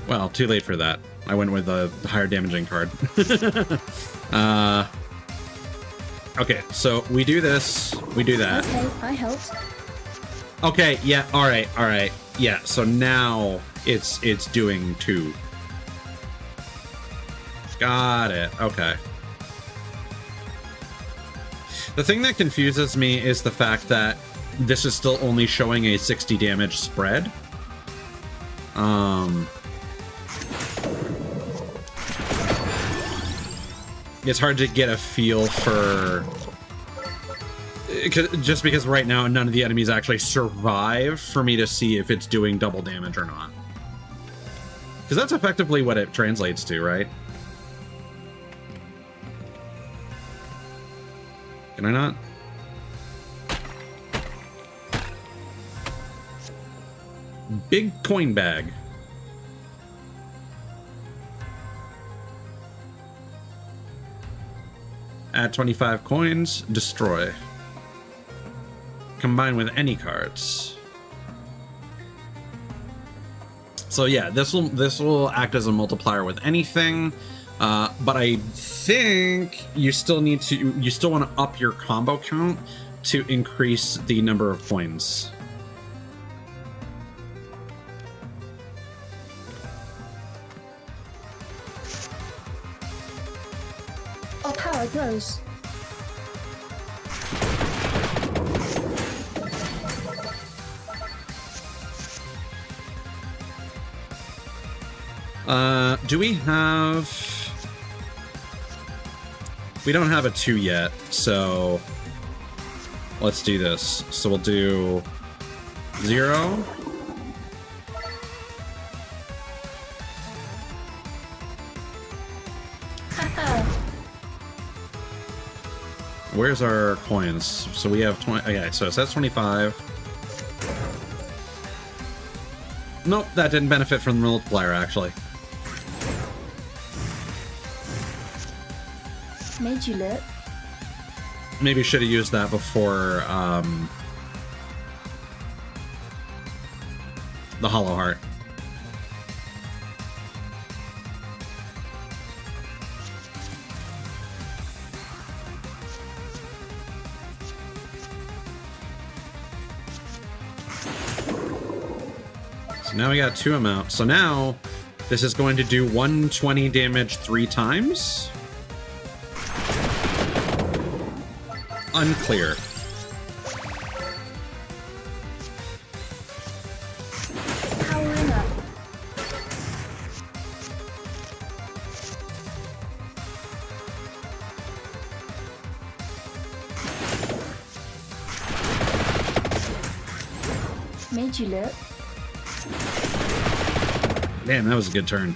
A: well, too late for that. I went with the higher damaging card. Okay, so we do this, we do that.
B: Okay, I helped.
A: Okay, yeah, all right. Yeah, so now it's doing 2. Got it. Okay. The thing that confuses me is the fact that this is still only showing a 60 damage spread. It's hard to get a feel for... just because right now none of the enemies actually survive for me to see if it's doing double damage or not. Because that's effectively what it translates to, right? Can I not? Big coin bag. Add 25 coins, destroy. Combine with any cards. So yeah, this will act as a multiplier with anything. But I think you still want to up your combo count to increase the number of coins.
B: Our power grows.
A: Do we have... We don't have a 2 yet, so let's do this. So we'll do 0. Where's our coins? So we have 20. Okay, so it says 25. Nope, that didn't benefit from the multiplier, actually.
B: Made you look.
A: Maybe should have used that before the Hollow Heart. So now we got 2 amounts. So now this is going to do 120 damage 3 times. Unclear.
B: Powering up. Made you look.
A: Damn, that was a good turn.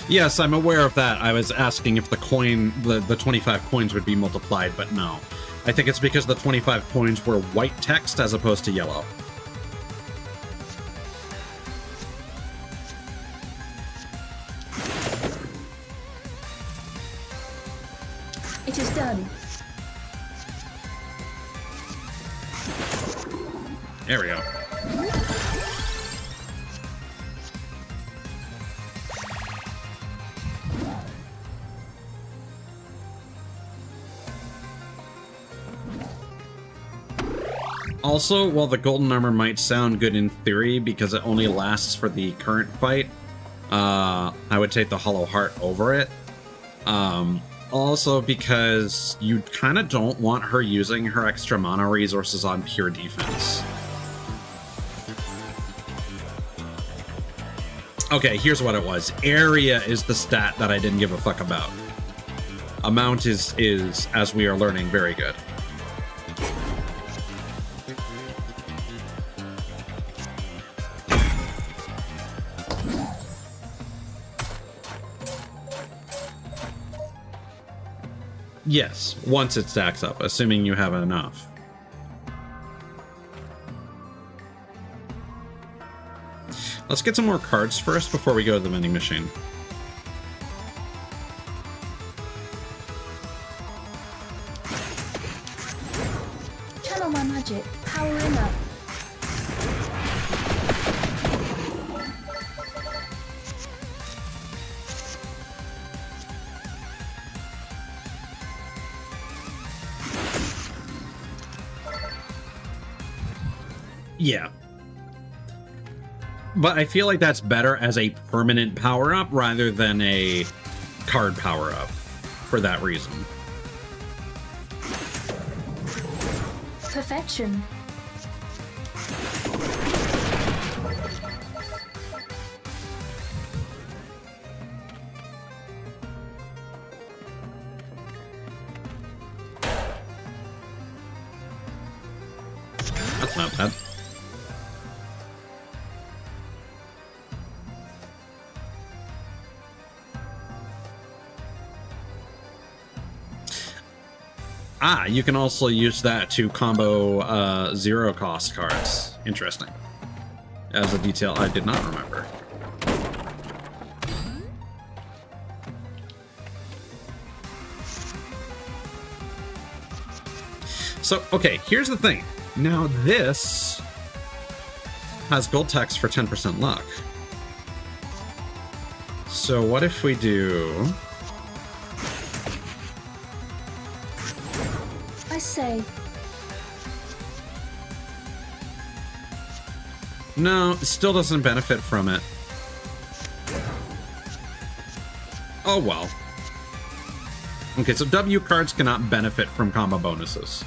A: Yes, I'm aware of that. I was asking if the 25 coins would be multiplied, but no. I think it's because the 25 coins were white text as opposed to yellow.
B: It is done.
A: There we go. Also, while the golden armor might sound good in theory because it only lasts for the current fight, I would take the Hollow Heart over it. Also because you kind of don't want her using her extra mana resources on pure defense. Okay, here's what it was. Area is the stat that I didn't give a fuck about. Amount is as we are learning, very good. Yes, once it stacks up, assuming you have enough. Let's get some more cards first before we go to the vending machine.
B: Channel my magic. Powering up.
A: Yeah. But I feel like that's better as a permanent power-up rather than a card power-up for that reason.
B: Perfection.
A: That's not bad. Ah, you can also use that to combo zero cost cards. Interesting. As a detail I did not remember. So, okay, here's the thing. Now this has gold text for 10% luck. So what if we do...
B: I say.
A: No, it still doesn't benefit from it. Oh well. Okay, so W cards cannot benefit from combo bonuses.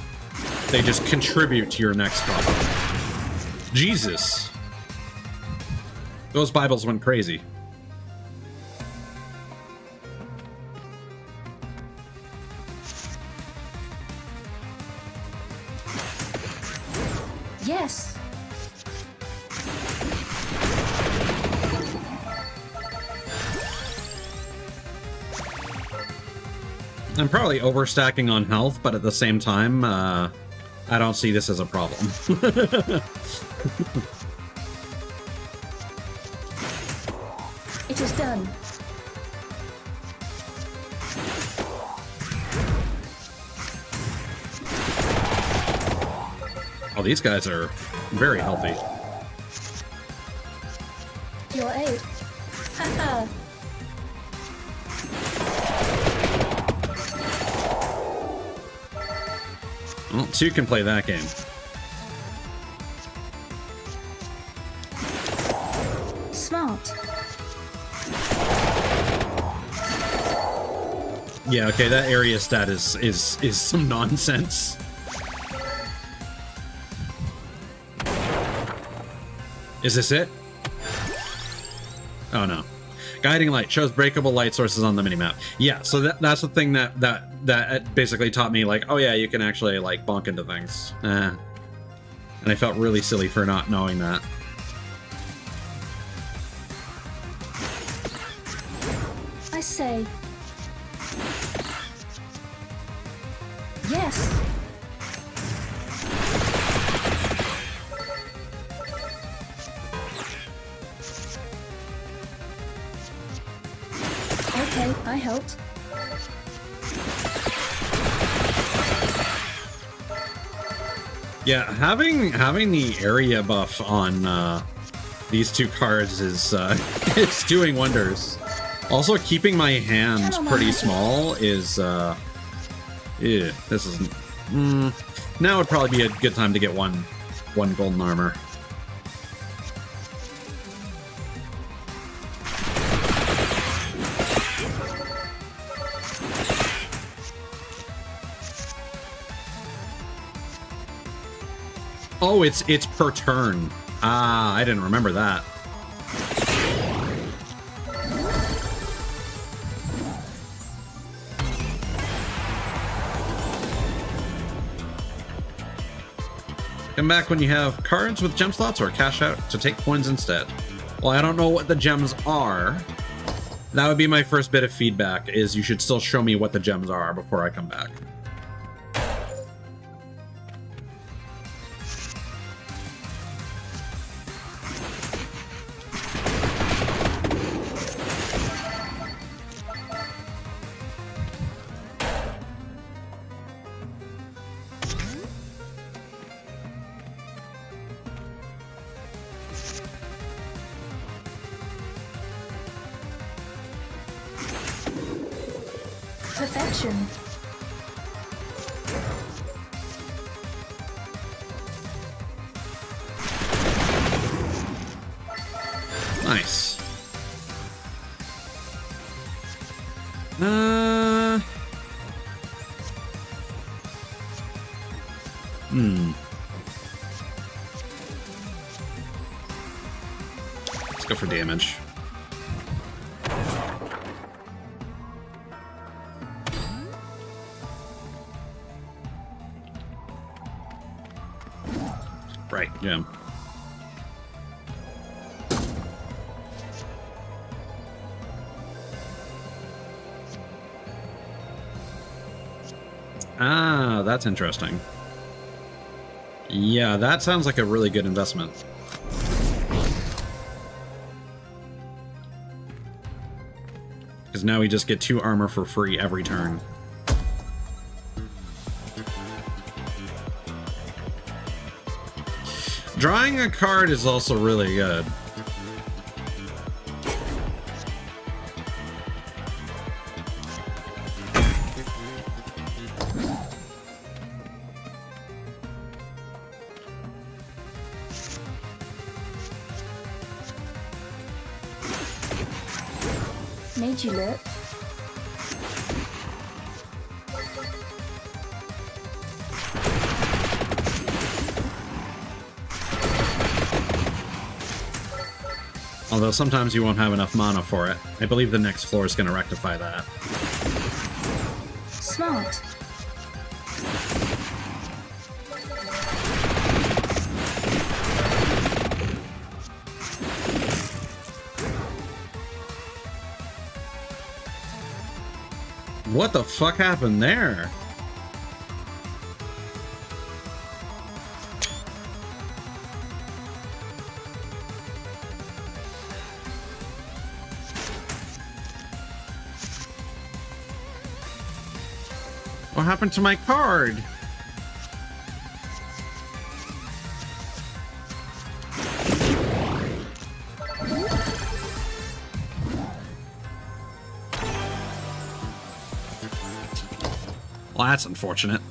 A: They just contribute to your next combo. Jesus. Those Bibles went crazy.
B: Yes.
A: I'm probably overstacking on health, but at the same time, I don't see this as a problem.
B: It is done.
A: Oh, these guys are very healthy.
B: Your aid. Haha.
A: Well, two can play that game.
B: Smart.
A: Yeah, okay, that area stat is some nonsense. Is this it? Oh no. Guiding light shows breakable light sources on the minimap. Yeah, so that's the thing that basically taught me, like, oh yeah, you can actually like bonk into things. And I felt really silly for not knowing that.
B: I say. Yes. Okay, I helped.
A: Yeah, having the area buff on these two cards is it's doing wonders. Also, keeping my hands pretty small is yeah, this isn't. Now would probably be a good time to get one golden armor. Oh, it's per turn. Ah, I didn't remember that. Come back when you have cards with gem slots or cash out to take coins instead. Well, I don't know what the gems are. That would be my first bit of feedback, is you should still show me what the gems are before I come back.
B: Perfection.
A: Nice. Let's go for damage. Right, gem. Ah, that's interesting. Yeah, that sounds like a really good investment. Because now we just get 2 armor for free every turn. Drawing a card is also really good.
B: Made you look.
A: Although sometimes you won't have enough mana for it. I believe the next floor is going to rectify that.
B: Smart.
A: What the fuck happened there? What happened to my card? Well, that's unfortunate.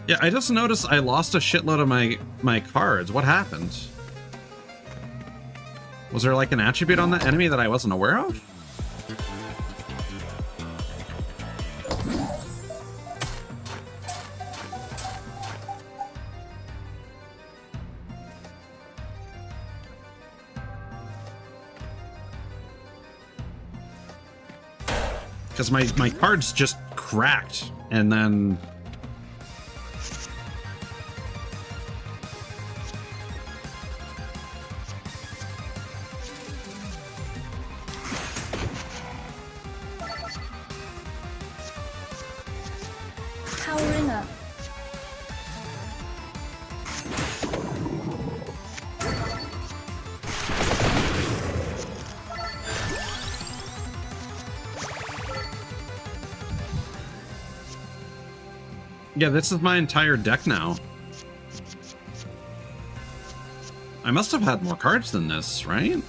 A: Yeah, I just noticed I lost a shitload of my cards. What happened? Was there like an attribute on that enemy that I wasn't aware of? Because my cards just cracked, and then...
B: Powering up.
A: Yeah, this is my entire deck now. I must have had more cards than this, right?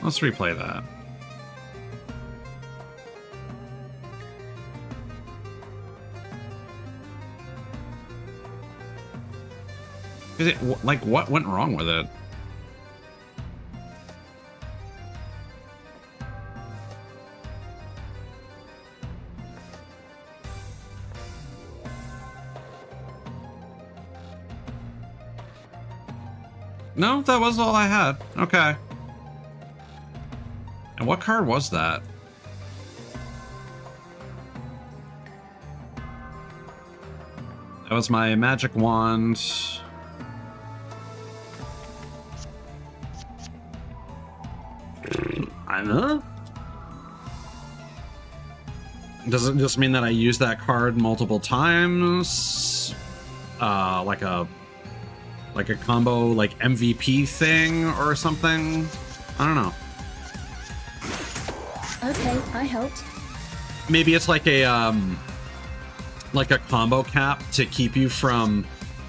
A: Let's replay that. Is it like what went wrong with it? No, that was all I had. Okay. And what card was that? That was my magic wand. I know. Does it just mean that I use that card multiple times? Like a combo, like MVP thing or something? I don't know.
B: Okay, I helped.
A: Maybe it's like a combo cap to keep you from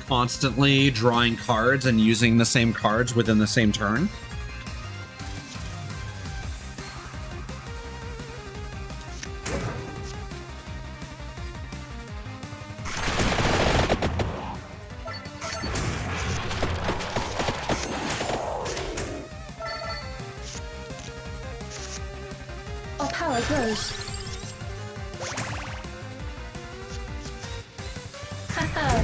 A: constantly drawing cards and using the same cards within the same turn.
B: Our power grows. Haha.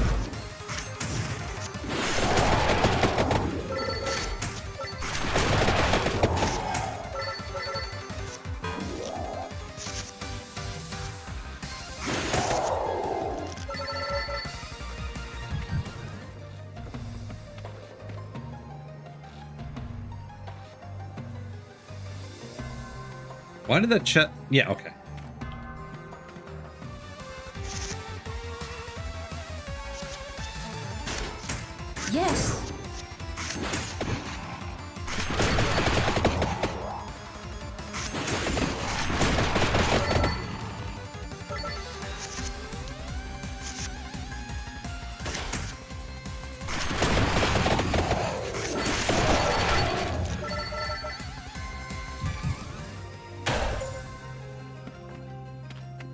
A: Why did that chat? Yeah, okay.
B: Yes.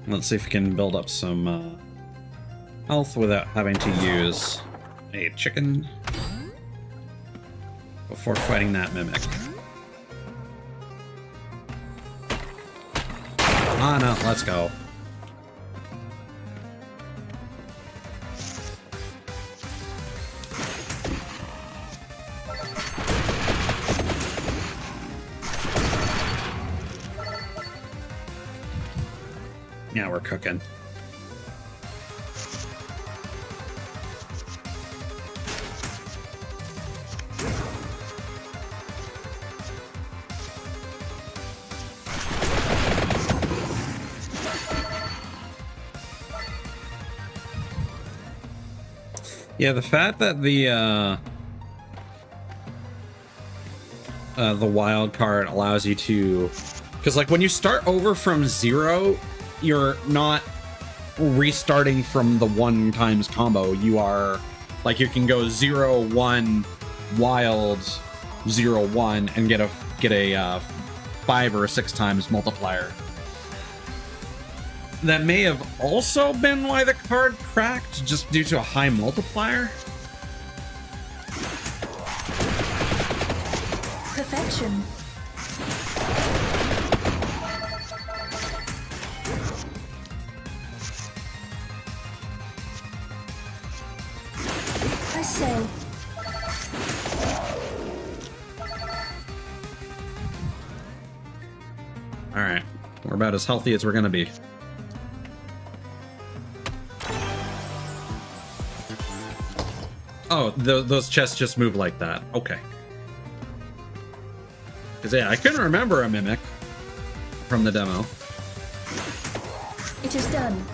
A: Let's see if we can build up some health without having to use a chicken before fighting that mimic. Ah, no, let's go. Yeah, we're cooking. Yeah, the fact that the wild card allows you to, because like when you start over from 0, you're not restarting from the 1 times combo. You are like, you can go 0 1 wild 0 1 and get a 5 or 6 times multiplier. That may have also been why the card cracked, just due to a high multiplier.
B: Perfection. I say.
A: All right, we're about as healthy as we're gonna be. Oh, those chests just move like that. Okay. Because, yeah, I couldn't remember a mimic from the demo.
B: It is done.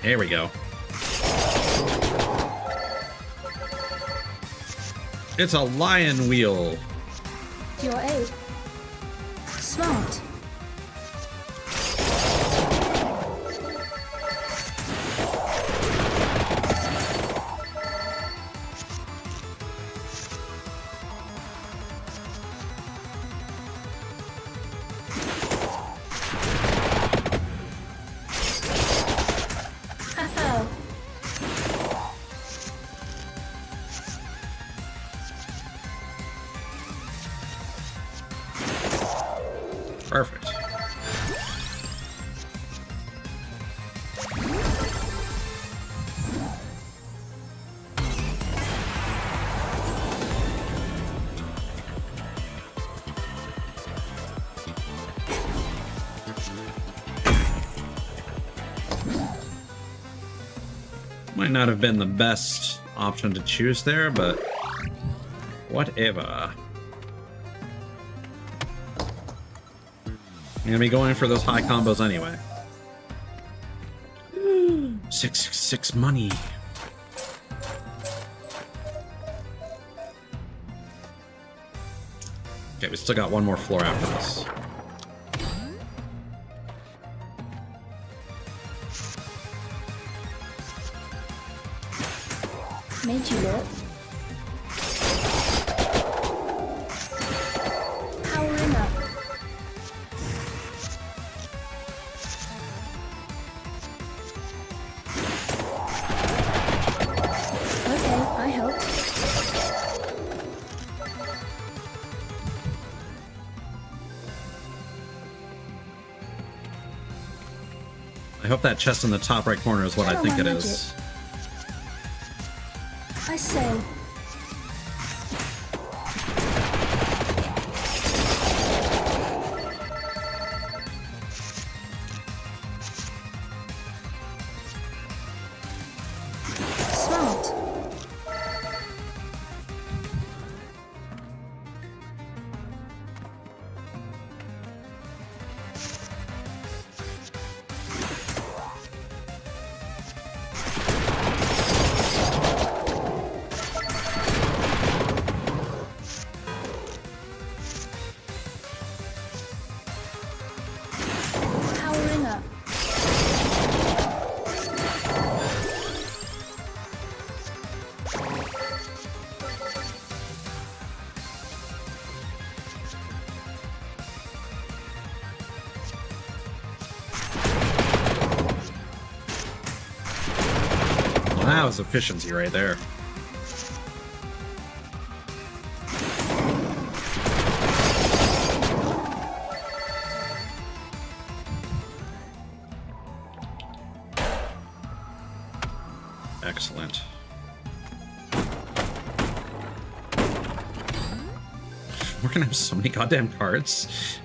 A: There we go. It's a lion wheel.
B: To your aid. Smart.
A: Perfect. Might not have been the best option to choose there, but whatever. I'm gonna be going for those high combos anyway. 666 money. Okay, we still got one more floor after this.
B: Made you look. Powering up. Okay, I help.
A: I hope that chest in the top right corner is what I think it is.
B: I say. Smart. Powering up.
A: Well, that was efficiency right there. Excellent. We're gonna have so many goddamn cards.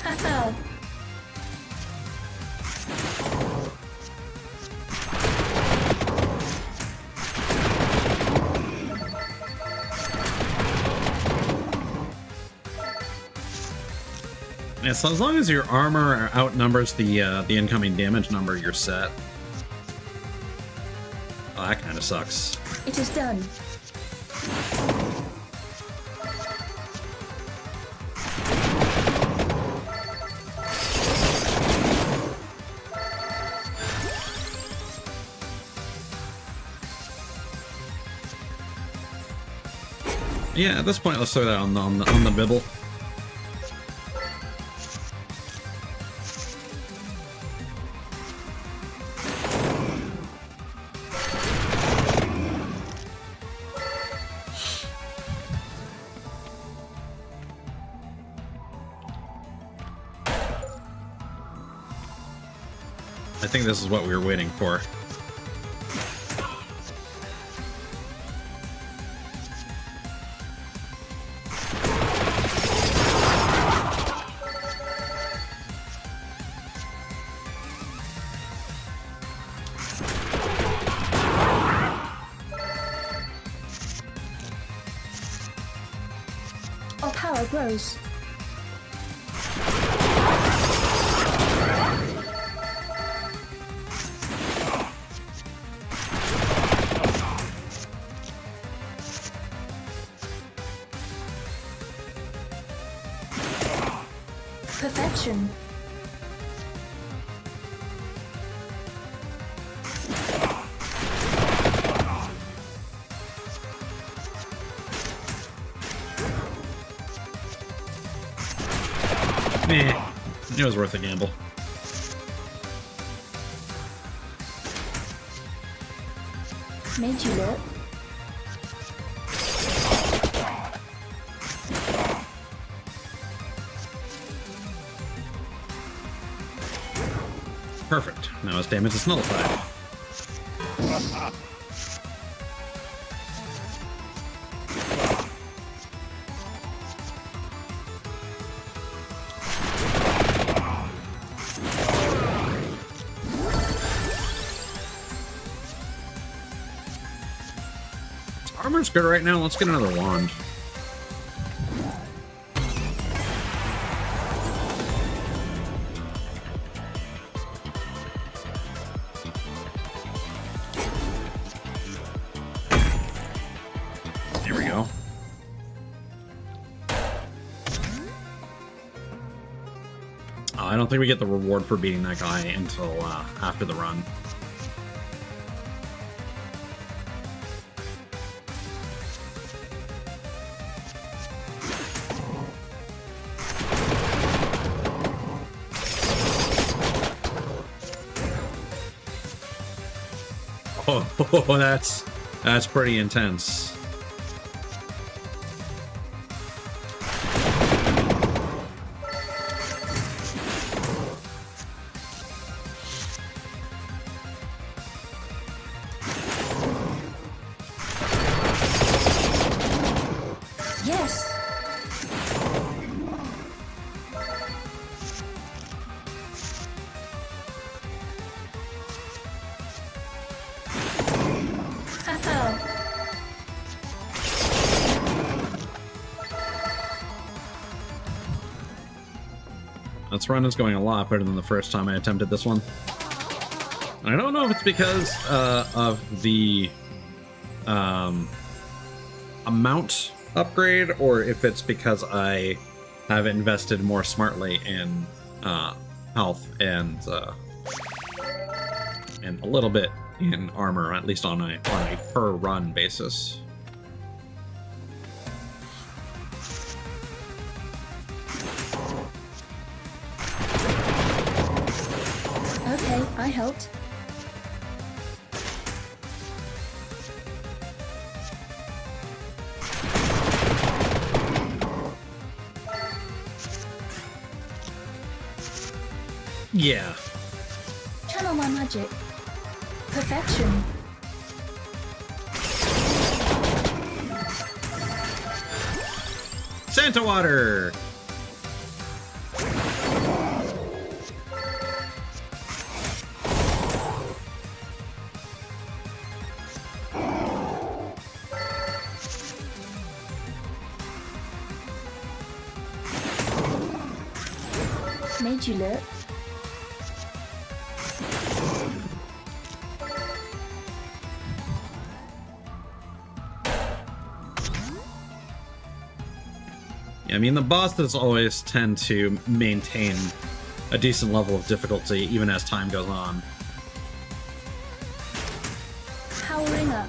B: Haha.
A: Yeah, so as long as your armor outnumbers the incoming damage number, you're set. Oh, that kind of sucks.
B: It is done.
A: Yeah, at this point, let's throw that on the bibble. I think this is what we were waiting for.
B: Our power grows. Perfection.
A: It was worth a gamble.
B: Made you look.
A: Perfect. Now his damage is nullified. Armor's good right now. Let's get another wand. There we go. I don't think we get the reward for beating that guy until after the run. Oh, that's pretty intense.
B: Yes.
A: This run is going a lot better than the first time I attempted this one. I don't know if it's because of the amount upgrade, or if it's because I have invested more smartly in health and a little bit in armor, at least on a per run basis.
B: Okay, I helped.
A: Yeah.
B: Channel my magic. Perfection.
A: Santa water!
B: Made you look.
A: I mean, the bosses always tend to maintain a decent level of difficulty even as time goes on.
B: Powering up.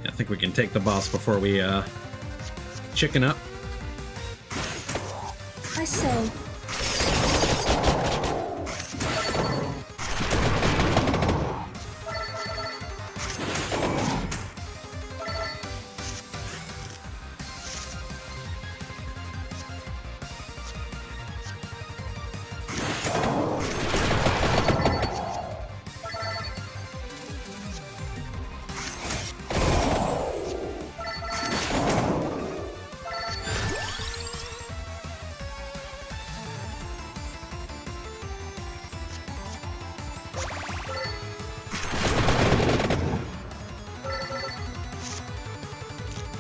A: I think we can take the boss before we chicken up.
B: I say.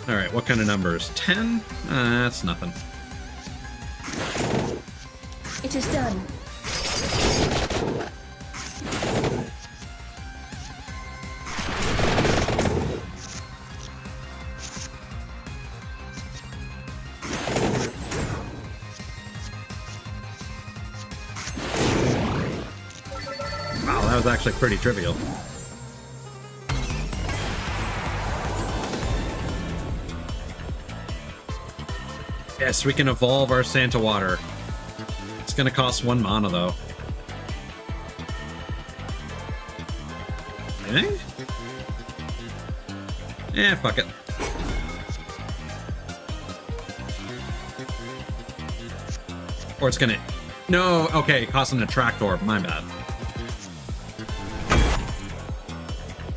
A: Alright, what kind of numbers? 10? That's nothing.
B: It is done.
A: Wow, that was actually pretty trivial. Yes, we can evolve our Santa Water. It's gonna cost 1 mana, though. I think? Eh, fuck it. Or it's gonna... No, okay, it costs an attract orb. My bad.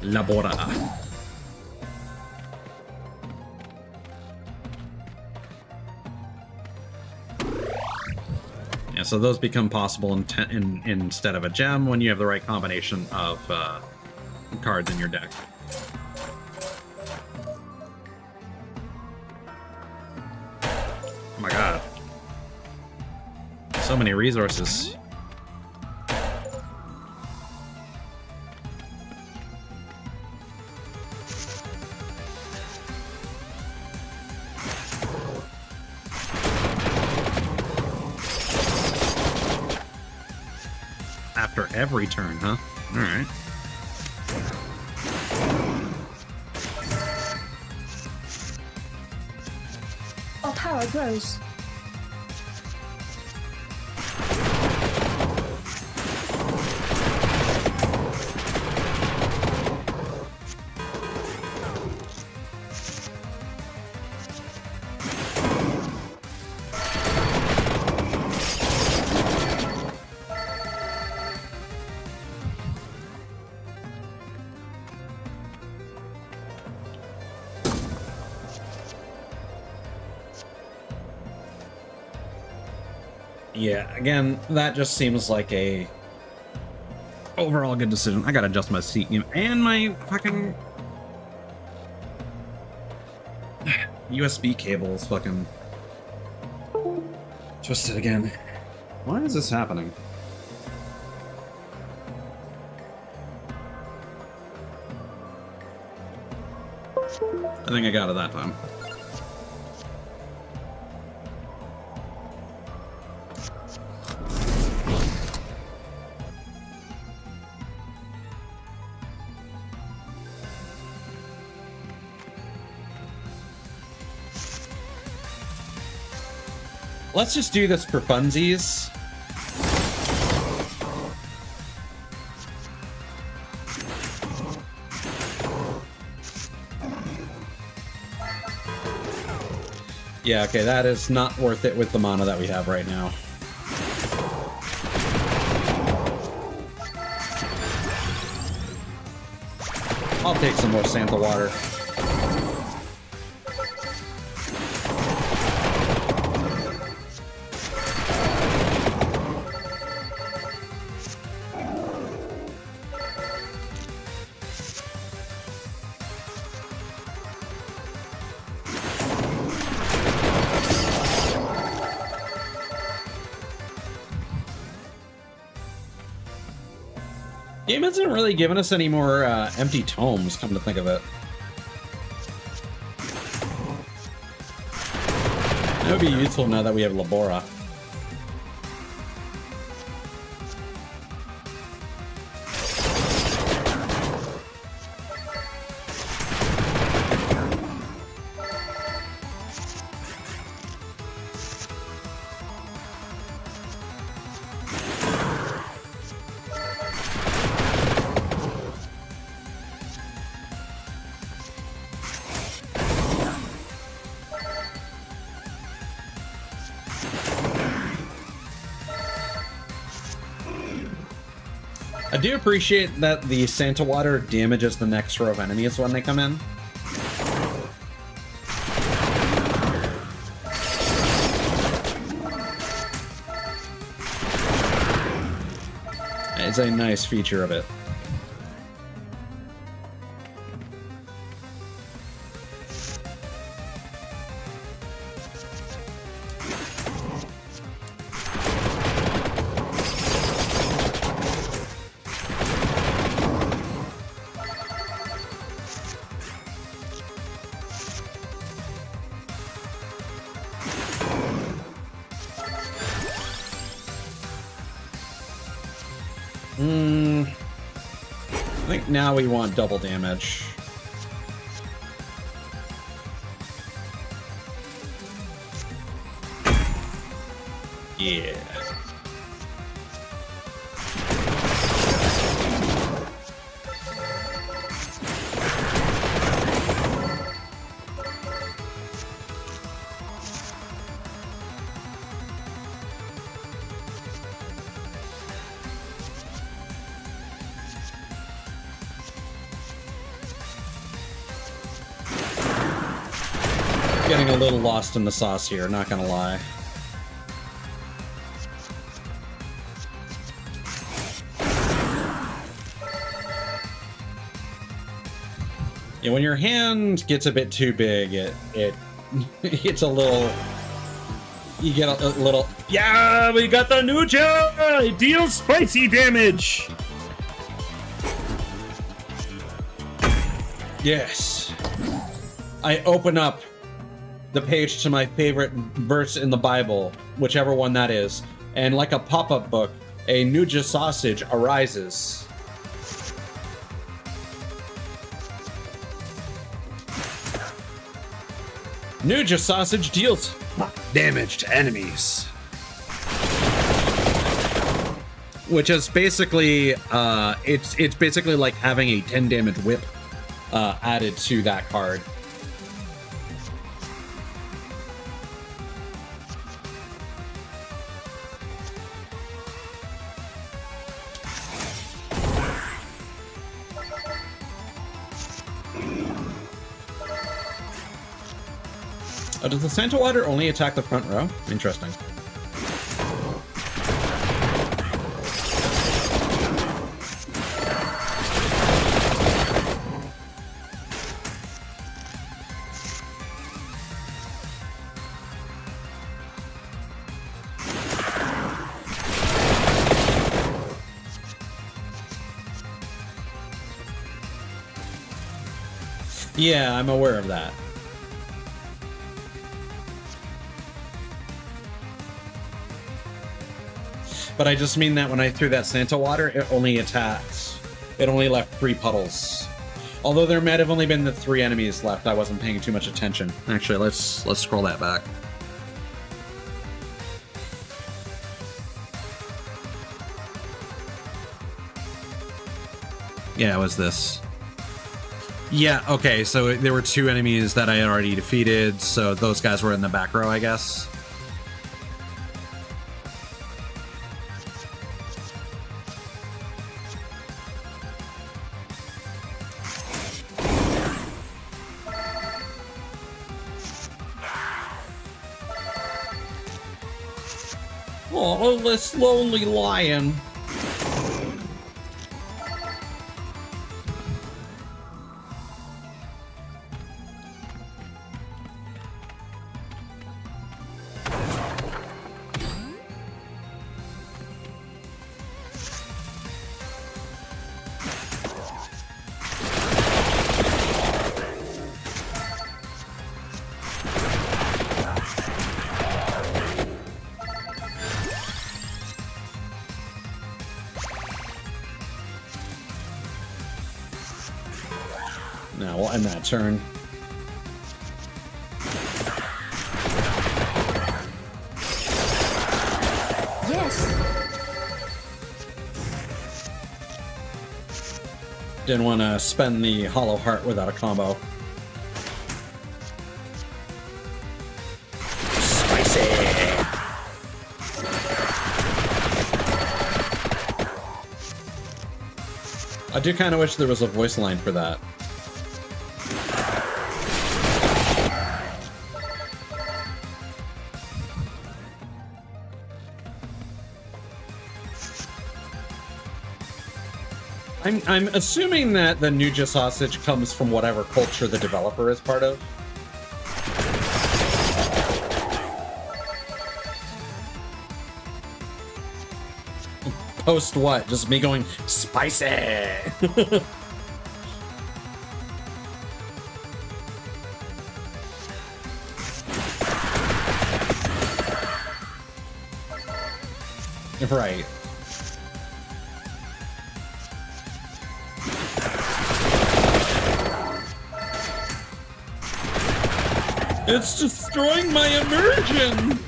A: Labora. Yeah, so those become possible instead of a gem when you have the right combination of cards in your deck. Oh my god. So many resources. After every turn, huh? Alright.
B: Our power grows.
A: Yeah, again, that just seems like a overall good decision. I gotta adjust my seat and my fucking USB cable is fucking twisted again. Why is this happening? I think I got it that time. Let's just do this for funsies. Yeah, okay, that is not worth it with the mana that we have right now. I'll take some more Santa Water. Game hasn't really given us any more empty tomes, come to think of it. That would be useful now that we have Labora. I do appreciate that the Santa Water damages the next row of enemies when they come in. It's a nice feature of it. I think now we want double damage. Yeah. Getting a little lost in the sauce here, not gonna lie. Yeah, when your hand gets a bit too big, it's a little. You get a little.
G: Yeah, we got the Nuja! It deals spicy damage!
A: Yes. I open up the page to my favorite verse in the Bible, whichever one that is, and like a pop-up book, a Nuja sausage arises. Nuja sausage deals damage to enemies. Which is basically, it's basically like having a 10 damage whip added to that card. Oh, does the Santa Water only attack the front row? Interesting. Yeah, I'm aware of that. But I just mean that when I threw that Santa Water, it only attacked. It only left 3 puddles. Although there might have only been the 3 enemies left, I wasn't paying too much attention. Actually, let's scroll that back. Yeah, it was this. Yeah, okay, so there were 2 enemies that I had already defeated, so those guys were in the back row, I guess. Oh, this lonely lion. Now we'll end that turn.
B: Yes.
A: Didn't want to spend the Hollow Heart without a combo. Spicy! I do kind of wish there was a voice line for that. I'm assuming that the Nuja sausage comes from whatever culture the developer is part of. Post what? Just me going, spicy! Right.
G: It's destroying my immersion!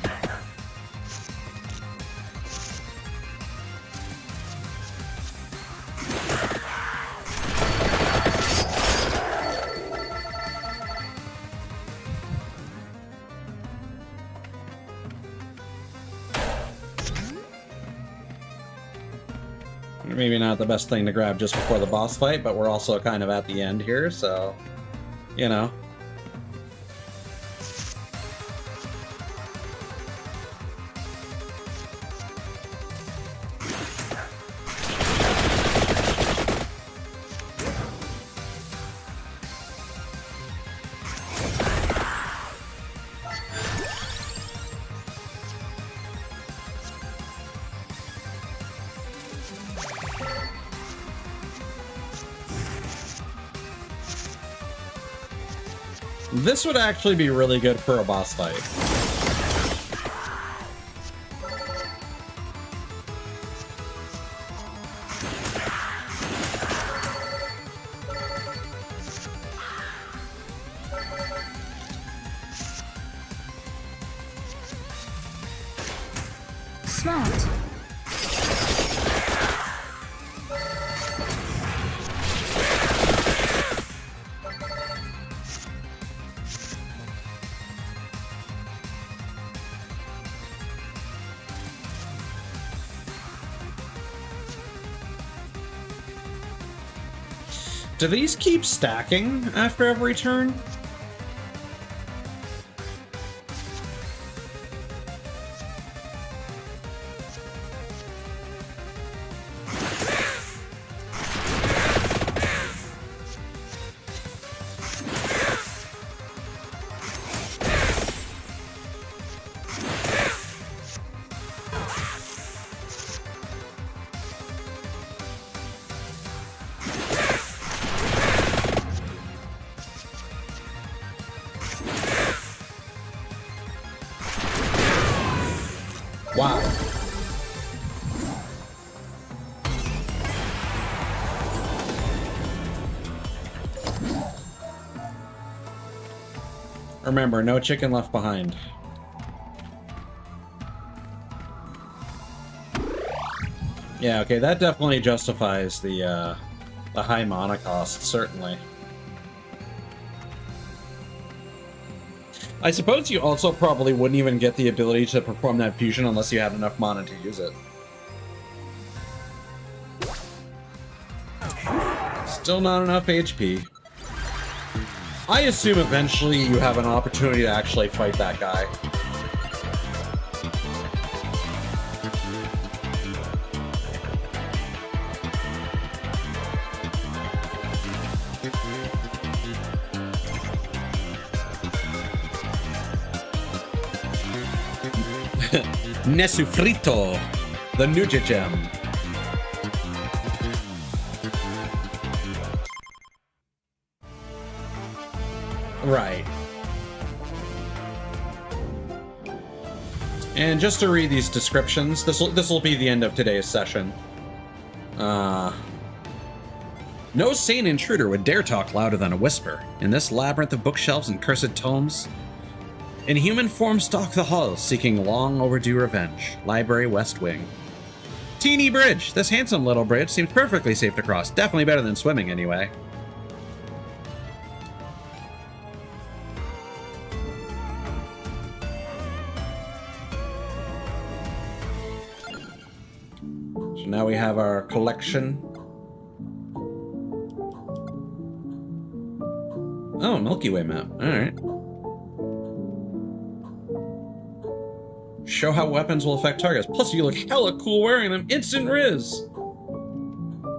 G: Maybe not the best thing to grab just before the boss fight, but we're also kind of at the end here, so, you know. This would actually be really good for a boss fight.
B: Smart.
A: Do these keep stacking after every turn? Wow. Remember, no chicken left behind. Yeah, okay, that definitely justifies the high mana cost, certainly. I suppose you also probably wouldn't even get the ability to perform that fusion unless you had enough mana to use it. Still not enough HP. I assume eventually you have an opportunity to actually fight that guy. Nesufrito, the Nuja Gem. Right. And just to read these descriptions, this will be the end of today's session. No sane intruder would dare talk louder than a whisper. In this labyrinth of bookshelves and cursed tomes, in human form stalk the halls, seeking long overdue revenge. Library West Wing. Teeny bridge! This handsome little bridge seems perfectly safe to cross. Definitely better than swimming, anyway. So now we have our collection. Oh, Milky Way map. Alright. Show how weapons will affect targets. Plus, you look hella cool wearing them. Instant Riz.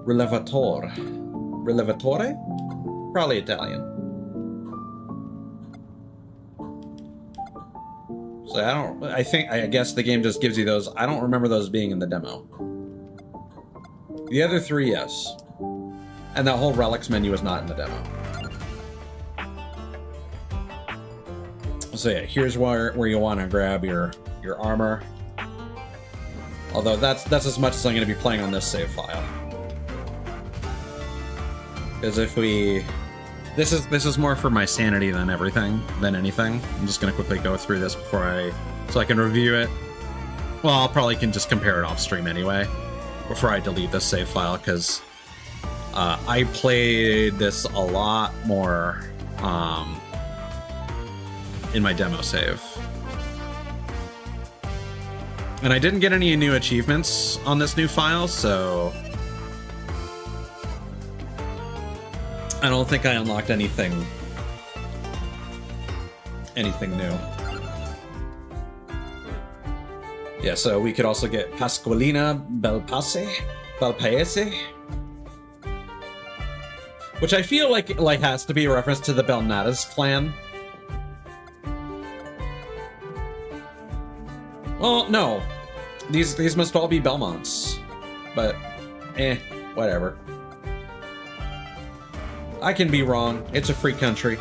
A: Rilevatore. Rilevatore? Probably Italian. So I guess the game just gives you those. I don't remember those being in the demo. The other three, yes. And that whole relics menu is not in the demo. So yeah, here's where you want to grab your armor. Although that's as much as I'm going to be playing on this save file. Because if we This is more for my sanity than anything. I'm just gonna quickly go through this so I can review it. Well, I'll probably can just compare it off stream anyway before I delete this save file, because I played this a lot more in my demo save. And I didn't get any new achievements on this new file, so I don't think I unlocked anything new. Yeah, so we could also get Pasqualina Belpaese, which I feel like has to be a reference to the Belnadas clan. Well, no. These must all be Belmonts. But, whatever. I can be wrong. It's a free country.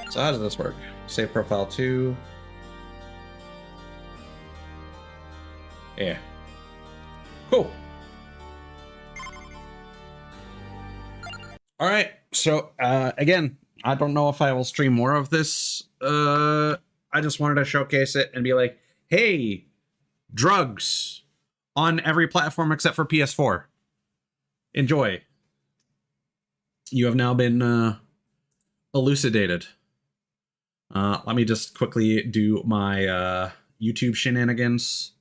A: So how does this work? Save profile 2. Yeah. Cool. All right. So, again, I don't know if I will stream more of this. I just wanted to showcase it and be like, hey, drugs on every platform except for PS4. Enjoy. You have now been elucidated. Let me just quickly do my YouTube shenanigans.